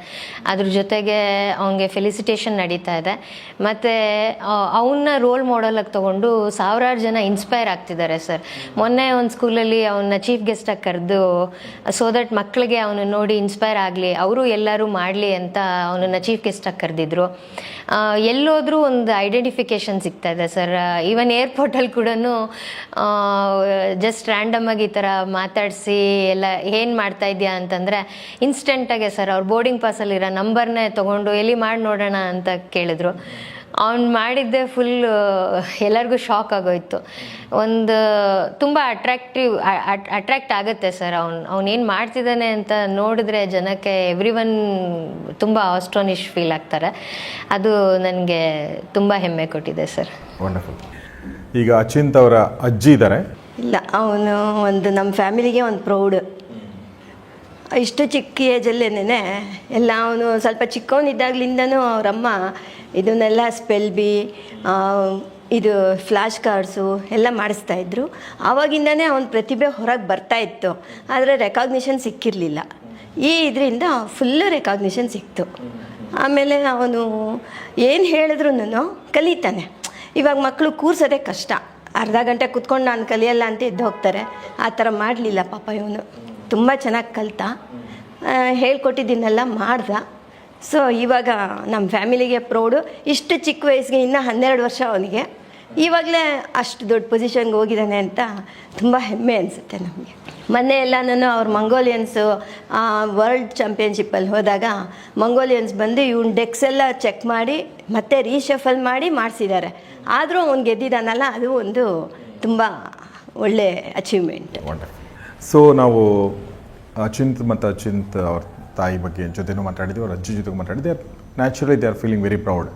ಅದ್ರ ಜೊತೆಗೆ ಅವನಿಗೆ ಫೆಲಿಸಿಟೇಷನ್ ನಡೀತಾ ಇದೆ. ಮತ್ತು ಅವನ್ನ ರೋಲ್ ಮಾಡೆಲಾಗಿ ತೊಗೊಂಡು ಸಾವಿರಾರು ಜನ ಇನ್ಸ್ಪೈರ್ ಆಗ್ತಿದ್ದಾರೆ ಸರ್. ಮೊನ್ನೆ ಒಂದು ಸ್ಕೂಲಲ್ಲಿ ಅವನ್ನ ಚೀಫ್ ಗೆಸ್ಟಾಗಿ ಕರೆದು ಸೊ ದಟ್ ಮಕ್ಕಳಿಗೆ ಅವನು ನೋಡಿ ಇನ್ಸ್ಪೈರ್ ಆಗಲಿ, ಅವರು ಎಲ್ಲರೂ ಮಾಡಲಿ ಅಂತ ಅವನನ್ನು ಚೀಫ್ ಗೆಸ್ಟಾಗಿ ಕರೆದಿದ್ರು. ಎಲ್ಲೋದ್ರೂ ಒಂದು ಐಡೆಂಟಿಫಿಕೇಷನ್ ಸಿಗ್ತಾ ಇದೆ ಸರ್. ಈವನ್ ಏರ್ಪೋರ್ಟಲ್ಲಿ ಕೂಡ ಜಸ್ಟ್ ರ್ಯಾಂಡಮಾಗಿ ಈ ಥರ ಮಾತಾಡಿಸಿ ಎಲ್ಲ ಏನು ಮಾಡ್ತಾ ಇದೆಯಾ ಅಂತಂದರೆ ಇನ್ಸ್ಟೆಂಟಾಗೆ ಸರ್ ಅವ್ರ ಬೋರ್ಡಿಂಗ್ ಪಾಸಲ್ಲಿರೋ ನಂಬರ್ನೇ ತೊಗೊಂಡು ಎಲ್ಲಿ ಮಾಡಿ ನೋಡೋಣ ಅಂತ ಕೇಳಿದ್ರು. ಅವ್ನು ಮಾಡಿದ್ದೆ ಫುಲ್ ಎಲ್ಲರಿಗೂ ಶಾಕ್ ಆಗೋಯ್ತು. ಒಂದು ತುಂಬ ಅಟ್ರ್ಯಾಕ್ಟ್ ಆಗುತ್ತೆ ಸರ್. ಅವನೇನು ಮಾಡ್ತಿದ್ದಾನೆ ಅಂತ ನೋಡಿದ್ರೆ ಜನಕ್ಕೆ ಎವ್ರಿ ತುಂಬ ಆಸ್ಟ್ರೋನಿಶ್ ಫೀಲ್ ಆಗ್ತಾರೆ. ಅದು ನನಗೆ ತುಂಬ ಹೆಮ್ಮೆ ಕೊಟ್ಟಿದೆ ಸರ್. ವಂಡರ್ಫುಲ್. ಈಗ ಅಚಿಂತ್ ಅವರ ಅಜ್ಜಿ ಇದ್ದಾರೆ. ಇಲ್ಲ, ಅವನು ಒಂದು ನಮ್ಮ ಫ್ಯಾಮಿಲಿಗೆ ಒಂದು ಪ್ರೌಡ್. ಇಷ್ಟು ಚಿಕ್ಕ ಏಜಲ್ಲೇನೆ ಎಲ್ಲ ಅವನು ಸ್ವಲ್ಪ ಚಿಕ್ಕವನಿದ್ದಾಗಲಿಂದನೂ ಅವರಮ್ಮ ಇದನ್ನೆಲ್ಲ ಸ್ಪೆಲ್ ಬಿ ಇದು ಫ್ಲ್ಯಾಶ್ ಕಾರ್ಡ್ಸು ಎಲ್ಲ ಮಾಡಿಸ್ತಾಯಿದ್ರು. ಆವಾಗಿಂದನೇ ಅವನ ಪ್ರತಿಭೆ ಹೊರಗೆ ಬರ್ತಾಯಿತ್ತು, ಆದರೆ ರೆಕಾಗ್ನಿಷನ್ ಸಿಕ್ಕಿರಲಿಲ್ಲ. ಇದರಿಂದ ಫುಲ್ಲು ರೆಕಾಗ್ನಿಷನ್ ಸಿಕ್ತು. ಆಮೇಲೆ ಅವನು ಏನು ಹೇಳಿದ್ರು ಕಲಿತಾನೆ. ಇವಾಗ ಮಕ್ಕಳು ಕೂರ್ಸೋದೇ ಕಷ್ಟ, ಅರ್ಧ ಗಂಟೆ ಕೂತ್ಕೊಂಡು ನಾನು ಕಲಿಯಲ್ಲ ಅಂತ ಎದ್ದು ಹೋಗ್ತಾರೆ. ಆ ಥರ ಮಾಡಲಿಲ್ಲ ಪಾಪ ಇವನು. ತುಂಬ ಚೆನ್ನಾಗಿ ಕಲಿತ, ಹೇಳ್ಕೊಟ್ಟಿದ್ದನ್ನೆಲ್ಲ ಮಾಡ್ದ. ಸೊ ಇವಾಗ ನಮ್ಮ ಫ್ಯಾಮಿಲಿಗೆ ಪ್ರೌಡು. ಇಷ್ಟು ಚಿಕ್ಕ ವಯಸ್ಸಿಗೆ ಇನ್ನೂ 12 ವರ್ಷ ಅವನಿಗೆ, ಇವಾಗಲೇ ಅಷ್ಟು ದೊಡ್ಡ ಪೊಸಿಷನ್ಗೆ ಹೋಗಿದ್ದಾನೆ ಅಂತ ತುಂಬ ಹೆಮ್ಮೆ ಅನಿಸುತ್ತೆ ನಮಗೆ. ಮೊನ್ನೆ ಎಲ್ಲ ನಾನು ಅವ್ರ ಮಂಗೋಲಿಯನ್ಸು ವರ್ಲ್ಡ್ ಚಾಂಪಿಯನ್ಶಿಪ್ಪಲ್ಲಿ ಹೋದಾಗ ಮಂಗೋಲಿಯನ್ಸ್ ಬಂದು ಇವ್ನ ಡೆಕ್ಸ್ ಎಲ್ಲ ಚೆಕ್ ಮಾಡಿ ಮತ್ತೆ ರೀಶಫಲ್ ಮಾಡಿ ಮಾಡಿಸಿದ್ದಾರೆ. ಆದರೂ ಅವ್ನು ಗೆದ್ದಿದ್ದಾನಲ್ಲ, ಅದು ಒಂದು ತುಂಬ ಒಳ್ಳೆ ಅಚೀವ್ಮೆಂಟ್. ಸೊ ನಾವು ಅಚಿಂತ್ ಮತ್ತು ಅಚಿಂತ್ ಅವ್ರ ತಾಯಿ ಬಗ್ಗೆ ಜೊತೆನೂ ಮಾತಾಡಿದ್ವಿ, ಅವ್ರ ಅಜ್ಜಿ ಜೊತೆಗೂ ಮಾತಾಡಿದ್ವಿ. Naturally they are feeling very proud.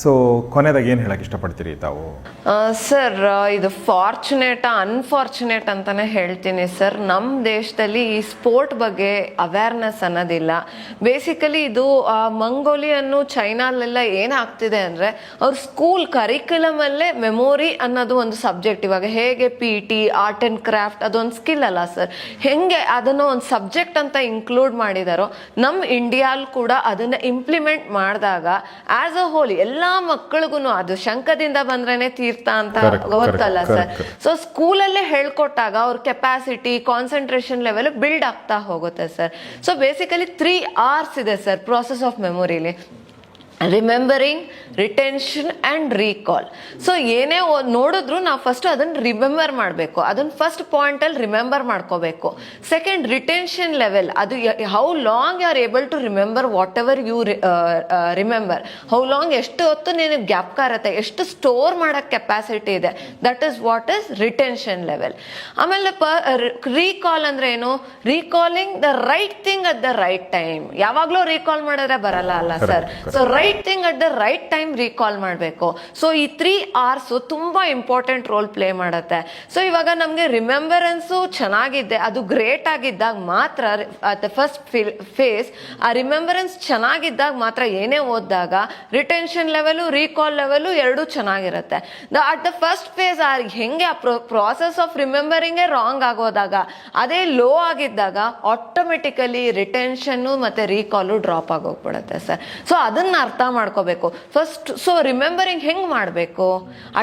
So ಕೊನೆಯದಾಗಿ ಏನು ಹೇಳಕ್ಕೆ ಇಷ್ಟಪಡ್ತೀರಿ ತಾವು? ಸರ್ ಇದು ಫಾರ್ಚುನೇಟಾ ಅನ್ಫಾರ್ಚುನೇಟ್ ಅಂತಲೇ ಹೇಳ್ತೀನಿ ಸರ್. ನಮ್ಮ ದೇಶದಲ್ಲಿ ಈ ಸ್ಪೋರ್ಟ್ ಬಗ್ಗೆ ಅವೇರ್ನೆಸ್ ಅನ್ನೋದಿಲ್ಲ. ಬೇಸಿಕಲಿ ಇದು ಮಂಗೋಲಿಯನ್ನು ಚೈನಾಲೆಲ್ಲ ಏನಾಗ್ತಿದೆ ಅಂದರೆ ಅವ್ರ ಸ್ಕೂಲ್ ಕರಿಕ್ಯುಲಮಲ್ಲೇ ಮೆಮೊರಿ ಅನ್ನೋದು ಒಂದು ಸಬ್ಜೆಕ್ಟ್. ಇವಾಗ ಹೇಗೆ PT ಆರ್ಟ್ ಆ್ಯಂಡ್ ಕ್ರಾಫ್ಟ್ ಅದೊಂದು ಸ್ಕಿಲ್ ಅಲ್ಲ ಸರ್, ಹೆಂಗೆ ಅದನ್ನು ಒಂದು ಸಬ್ಜೆಕ್ಟ್ ಅಂತ ಇನ್ಕ್ಲೂಡ್ ಮಾಡಿದಾರೋ ನಮ್ಮ ಇಂಡಿಯಾಲ್ ಕೂಡ ಅದನ್ನು ಇಂಪ್ಲಿಮೆಂಟ್ ಮಾಡಿದಾಗ ಆ್ಯಸ್ ಅ ಹೋಲ್ ಎಲ್ಲ ಮಕ್ಕಳಿಗೂ ಅದು ಶಂಕದಿಂದ ಬಂದ್ರೇನೆ ತೀರ್ಥ ಅಂತ ಗೊತ್ತಲ್ಲ ಸರ್. ಸೊ ಸ್ಕೂಲಲ್ಲೇ ಹೇಳ್ಕೊಟ್ಟಾಗ ಅವ್ರ ಕೆಪಾಸಿಟಿ ಕಾನ್ಸಂಟ್ರೇಷನ್ ಲೆವೆಲ್ ಬಿಲ್ಡ್ ಆಗ್ತಾ ಹೋಗುತ್ತೆ ಸರ್. ಸೊ ಬೇಸಿಕಲಿ 3 hours ಇದೆ ಸರ್ ಪ್ರಾಸೆಸ್ ಆಫ್ ಮೆಮೊರಿಲಿ. Remembering, retention and recall. So ಏನೇ ನೋಡಿದ್ರು ನಾವು ಫಸ್ಟ್ ಅದನ್ನು ರಿಮೆಂಬರ್ ಮಾಡಬೇಕು. ಅದನ್ನು ಫಸ್ಟ್ ಪಾಯಿಂಟಲ್ಲಿ ರಿಮೆಂಬರ್ ಮಾಡ್ಕೋಬೇಕು. ಸೆಕೆಂಡ್, ರಿಟೆನ್ಷನ್ ಲೆವೆಲ್, ಅದು how long you are able to remember whatever you remember. How long, ಎಷ್ಟು ಹೊತ್ತು ನಿನಗೆ ಜ್ಞಾಪಕ ಇರುತ್ತೆ, ಎಷ್ಟು ಸ್ಟೋರ್ ಮಾಡೋಕ್ಕೆ ಕೆಪಾಸಿಟಿ ಇದೆ, that is what is retention level. ಆಮೇಲೆ ರೀಕಾಲ್ ಅಂದರೆ ಏನು? Recalling the right thing at the right time. ಯಾವಾಗಲೂ ರೀಕಾಲ್ ಮಾಡಿದ್ರೆ ಬರಲ್ಲ ಅಲ್ಲ sir. So right thing at the right time recall ಮಾಡಬೇಕು. ಸೊ ಈ 3 R's ತುಂಬ ಇಂಪಾರ್ಟೆಂಟ್ ರೋಲ್ ಪ್ಲೇ ಮಾಡುತ್ತೆ. ಸೊ ಇವಾಗ ನಮಗೆ ರಿಮೆಂಬರೆನ್ಸು ಚೆನ್ನಾಗಿದೆ, ಅದು ಗ್ರೇಟ್ ಆಗಿದ್ದಾಗ ಮಾತ್ರ, ಅಟ್ ದ ಫಸ್ಟ್ ಫೇಸ್ ಆ ರಿಮೆಂಬರೆನ್ಸ್ ಚೆನ್ನಾಗಿದ್ದಾಗ ಮಾತ್ರ ಏನೇ ಓದಿದಾಗ ರಿಟೆನ್ಷನ್ ಲೆವೆಲು, ರೀಕಾಲ್ ಲೆವೆಲು ಎರಡೂ ಚೆನ್ನಾಗಿರುತ್ತೆ. ಅಟ್ ದ ಫಸ್ಟ್ ಫೇಸ್ ಹೆಂಗೆ ಆ ಪ್ರಾಸೆಸ್ ಆಫ್ ರಿಮೆಂಬರಿಂಗೇ ರಾಂಗ್ ಆಗೋದಾಗ, ಅದೇ ಲೋ ಆಗಿದ್ದಾಗ ಆಟೋಮೆಟಿಕಲಿ ರಿಟೆನ್ಷನ್ನು ಮತ್ತು ರೀಕಾಲು ಡ್ರಾಪ್ ಆಗೋಗ್ಬಿಡುತ್ತೆ ಸರ್. ಸೊ ಅದನ್ನು ಅರ್ಥ ಮಾಡ್ಕೋಬೇಕು ಫಸ್ಟ್. ಸೊ ರಿಮೆಂಬರಿಂಗ್ ಹೆಂಗೆ ಮಾಡಬೇಕು?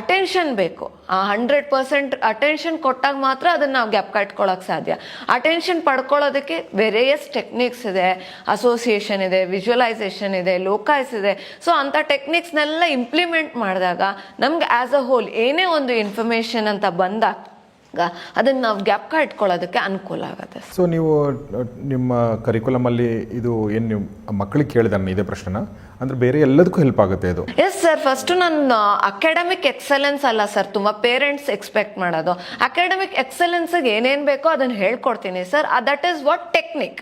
ಅಟೆನ್ಷನ್ ಬೇಕು. ಆ 100% ಅಟೆನ್ಷನ್ ಕೊಟ್ಟಾಗ ಮಾತ್ರ ಅದನ್ನು ನಾವು ಜ್ಞಾಪಕ ಇಟ್ಕೊಳ್ಳೋಕೆ ಸಾಧ್ಯ. ಅಟೆನ್ಷನ್ ಪಡ್ಕೊಳ್ಳೋದಕ್ಕೆ ವೇರಿಯಸ್ ಟೆಕ್ನಿಕ್ಸ್ ಇದೆ, ಅಸೋಸಿಯೇಷನ್ ಇದೆ, ವಿಜುವಲೈಸೇಷನ್ ಇದೆ, ಲೋಕಾಯ್ಸ್ ಇದೆ. ಸೊ ಅಂಥ ಟೆಕ್ನಿಕ್ಸ್ನೆಲ್ಲ ಇಂಪ್ಲಿಮೆಂಟ್ ಮಾಡಿದಾಗ ನಮ್ಗೆ ಆ್ಯಸ್ ಅ ಹೋಲ್ ಏನೇ ಒಂದು ಇನ್ಫಾರ್ಮೇಷನ್ ಅಂತ ಬಂದಾಗ ಅದನ್ನು ನಾವು ಜ್ಞಾಪಕ ಇಟ್ಕೊಳ್ಳೋದಕ್ಕೆ ಅನುಕೂಲ ಆಗುತ್ತೆ. ಸೊ ನೀವು ನಿಮ್ಮ ಕರಿಕ್ಯುಲಮಲ್ಲಿ ಇದು ಏನು ನೀವು ಮಕ್ಕಳಿಗೆ ಕೇಳಿದ ಇದೇ ಪ್ರಶ್ನೆನ, ಅಂದರೆ ಬೇರೆ ಎಲ್ಲದಕ್ಕೂ ಹೆಲ್ಪ್ ಆಗುತ್ತೆ ಇದು? Yes sir. ಫಸ್ಟು ನಾನು ಅಕಾಡೆಮಿಕ್ ಎಕ್ಸಲೆನ್ಸ್ ಅಲ್ಲ ಸರ್ ತುಂಬ ಪೇರೆಂಟ್ಸ್ ಎಕ್ಸ್ಪೆಕ್ಟ್ ಮಾಡೋದು. ಅಕಾಡೆಮಿಕ್ ಎಕ್ಸಲೆನ್ಸಿಗೆ ಏನೇನು ಬೇಕೋ ಅದನ್ನು ಹೇಳ್ಕೊಡ್ತೀನಿ sir. That is what technique.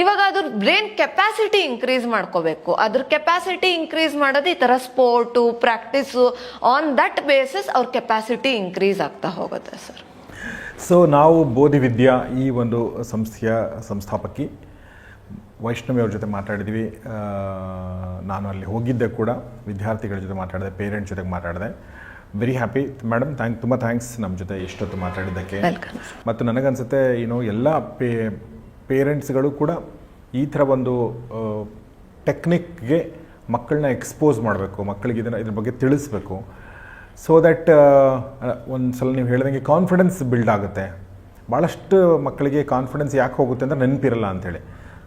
ಇವಾಗ ಅದ್ರ ಬ್ರೈನ್ ಕೆಪಾಸಿಟಿ ಇನ್ಕ್ರೀಸ್ ಮಾಡ್ಕೋಬೇಕು. ಅದ್ರ ಕೆಪಾಸಿಟಿ ಇನ್ಕ್ರೀಸ್ ಮಾಡೋದು ಈ ಥರ sport, practice, on that basis ಅವ್ರ ಕೆಪಾಸಿಟಿ ಇನ್ಕ್ರೀಸ್ ಆಗ್ತಾ ಹೋಗುತ್ತೆ ಸರ್. ಸೊ ನಾವು ಬೋಧಿವಿದ್ಯಾ ಈ ಒಂದು ಸಂಸ್ಥೆಯ ಸಂಸ್ಥಾಪಕಿ ವೈಷ್ಣವಿ ಅವ್ರ ಜೊತೆ ಮಾತಾಡಿದ್ವಿ. ನಾನು ಅಲ್ಲಿ ಹೋಗಿದ್ದೆ ಕೂಡ, ವಿದ್ಯಾರ್ಥಿಗಳ ಜೊತೆ ಮಾತಾಡಿದೆ, ಪೇರೆಂಟ್ಸ್ ಜೊತೆಗೆ ಮಾತಾಡಿದೆ. Very happy madam. ತುಂಬ ಥ್ಯಾಂಕ್ಸ್ ನಮ್ಮ ಜೊತೆ ಇಷ್ಟೊತ್ತು ಮಾತಾಡಿದ್ದಕ್ಕೆ. ಮತ್ತು ನನಗನ್ಸುತ್ತೆ ಎಲ್ಲ ಪೇರೆಂಟ್ಸ್ಗಳು ಕೂಡ ಈ ಥರ ಒಂದು ಟೆಕ್ನಿಕ್ಗೆ ಮಕ್ಕಳನ್ನ ಎಕ್ಸ್ಪೋಸ್ ಮಾಡಬೇಕು, ಮಕ್ಕಳಿಗೆ ಇದ್ರ ಬಗ್ಗೆ ತಿಳಿಸ್ಬೇಕು. ಸೊ ದ್ಯಾಟ್ ಒಂದು ಸಲ ನೀವು ಹೇಳ್ದಂಗೆ ಕಾನ್ಫಿಡೆನ್ಸ್ ಬಿಲ್ಡ್ ಆಗುತ್ತೆ. ಭಾಳಷ್ಟು ಮಕ್ಕಳಿಗೆ ಕಾನ್ಫಿಡೆನ್ಸ್ ಯಾಕೆ ಹೋಗುತ್ತೆ ಅಂದರೆ ನೆನಪಿರಲ್ಲ ಅಂಥೇಳಿ.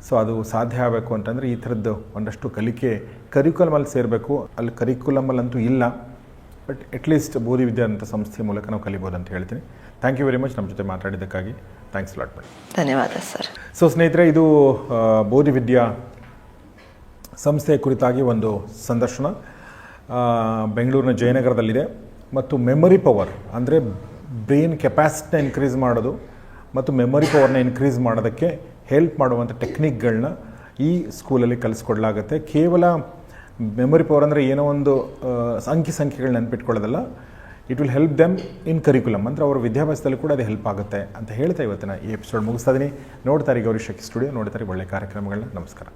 ಸೊ ಅದು ಸಾಧ್ಯ ಆಗಬೇಕು ಅಂತಂದರೆ ಈ ಥರದ್ದು ಒಂದಷ್ಟು ಕಲಿಕೆ ಕರಿಕ್ಯುಲಮಲ್ಲಿ ಸೇರಬೇಕು. ಅಲ್ಲಿ ಕರಿಕ್ಯುಲಮಲ್ಲಂತೂ ಇಲ್ಲ, ಬಟ್ ಅಟ್ಲೀಸ್ಟ್ ಬೋಧಿವಿದ್ಯಾ ಅಂತ ಸಂಸ್ಥೆ ಮೂಲಕ ನಾವು ಕಲಿಬೋದು ಅಂತ ಹೇಳ್ತೀನಿ. ಥ್ಯಾಂಕ್ ಯು ವೆರಿ ಮಚ್ ನಮ್ಮ ಜೊತೆ ಮಾತಾಡಿದ್ದಕ್ಕಾಗಿ. Thanks lot madam. ಧನ್ಯವಾದ ಸರ್. ಸೊ ಸ್ನೇಹಿತರೆ, ಇದು ಬೋಧಿವಿದ್ಯಾ ಸಂಸ್ಥೆಯ ಕುರಿತಾಗಿ ಒಂದು ಸಂದರ್ಶನ. ಬೆಂಗಳೂರಿನ ಜಯನಗರದಲ್ಲಿದೆ. ಮತ್ತು ಮೆಮೊರಿ ಪವರ್ ಅಂದರೆ ಬ್ರೈನ್ ಕೆಪಾಸಿಟಿನ ಇನ್ಕ್ರೀಸ್ ಮಾಡೋದು ಮತ್ತು ಮೆಮೊರಿ ಪವರ್ನ ಇನ್ಕ್ರೀಸ್ ಮಾಡೋದಕ್ಕೆ ಹೆಲ್ಪ್ ಮಾಡುವಂಥ ಟೆಕ್ನಿಕ್ಗಳನ್ನ ಈ ಸ್ಕೂಲಲ್ಲಿ ಕಲಿಸ್ಕೊಡ್ಲಾಗುತ್ತೆ. ಕೇವಲ ಮೆಮೊರಿ ಪವರ್ ಅಂದರೆ ಏನೋ ಒಂದು ಸಂಖ್ಯೆಗಳು ನೆನಪಿಟ್ಕೊಳ್ಳೋದಲ್ಲ, it will help them in curriculum. ಅಂದರೆ ಅವರ ವಿದ್ಯಾಭ್ಯಾಸದಲ್ಲಿ ಕೂಡ ಅದು ಹೆಲ್ಪ್ ಆಗುತ್ತೆ ಅಂತ ಹೇಳ್ತಾ ಇವತ್ತಿನ ಈ ಎಪಿಸೋಡ್ ಮುಗಿಸ್ತಾ ಇದ್ದೀನಿ. ನೋಡ್ತಾರೆ ಗೌರಿ ಶಕ್ಕಿ ಸ್ಟುಡಿಯೋ, ನೋಡ್ತಾರೆ ಒಳ್ಳೆ ಕಾರ್ಯಕ್ರಮಗಳನ್ನ. ನಮಸ್ಕಾರ.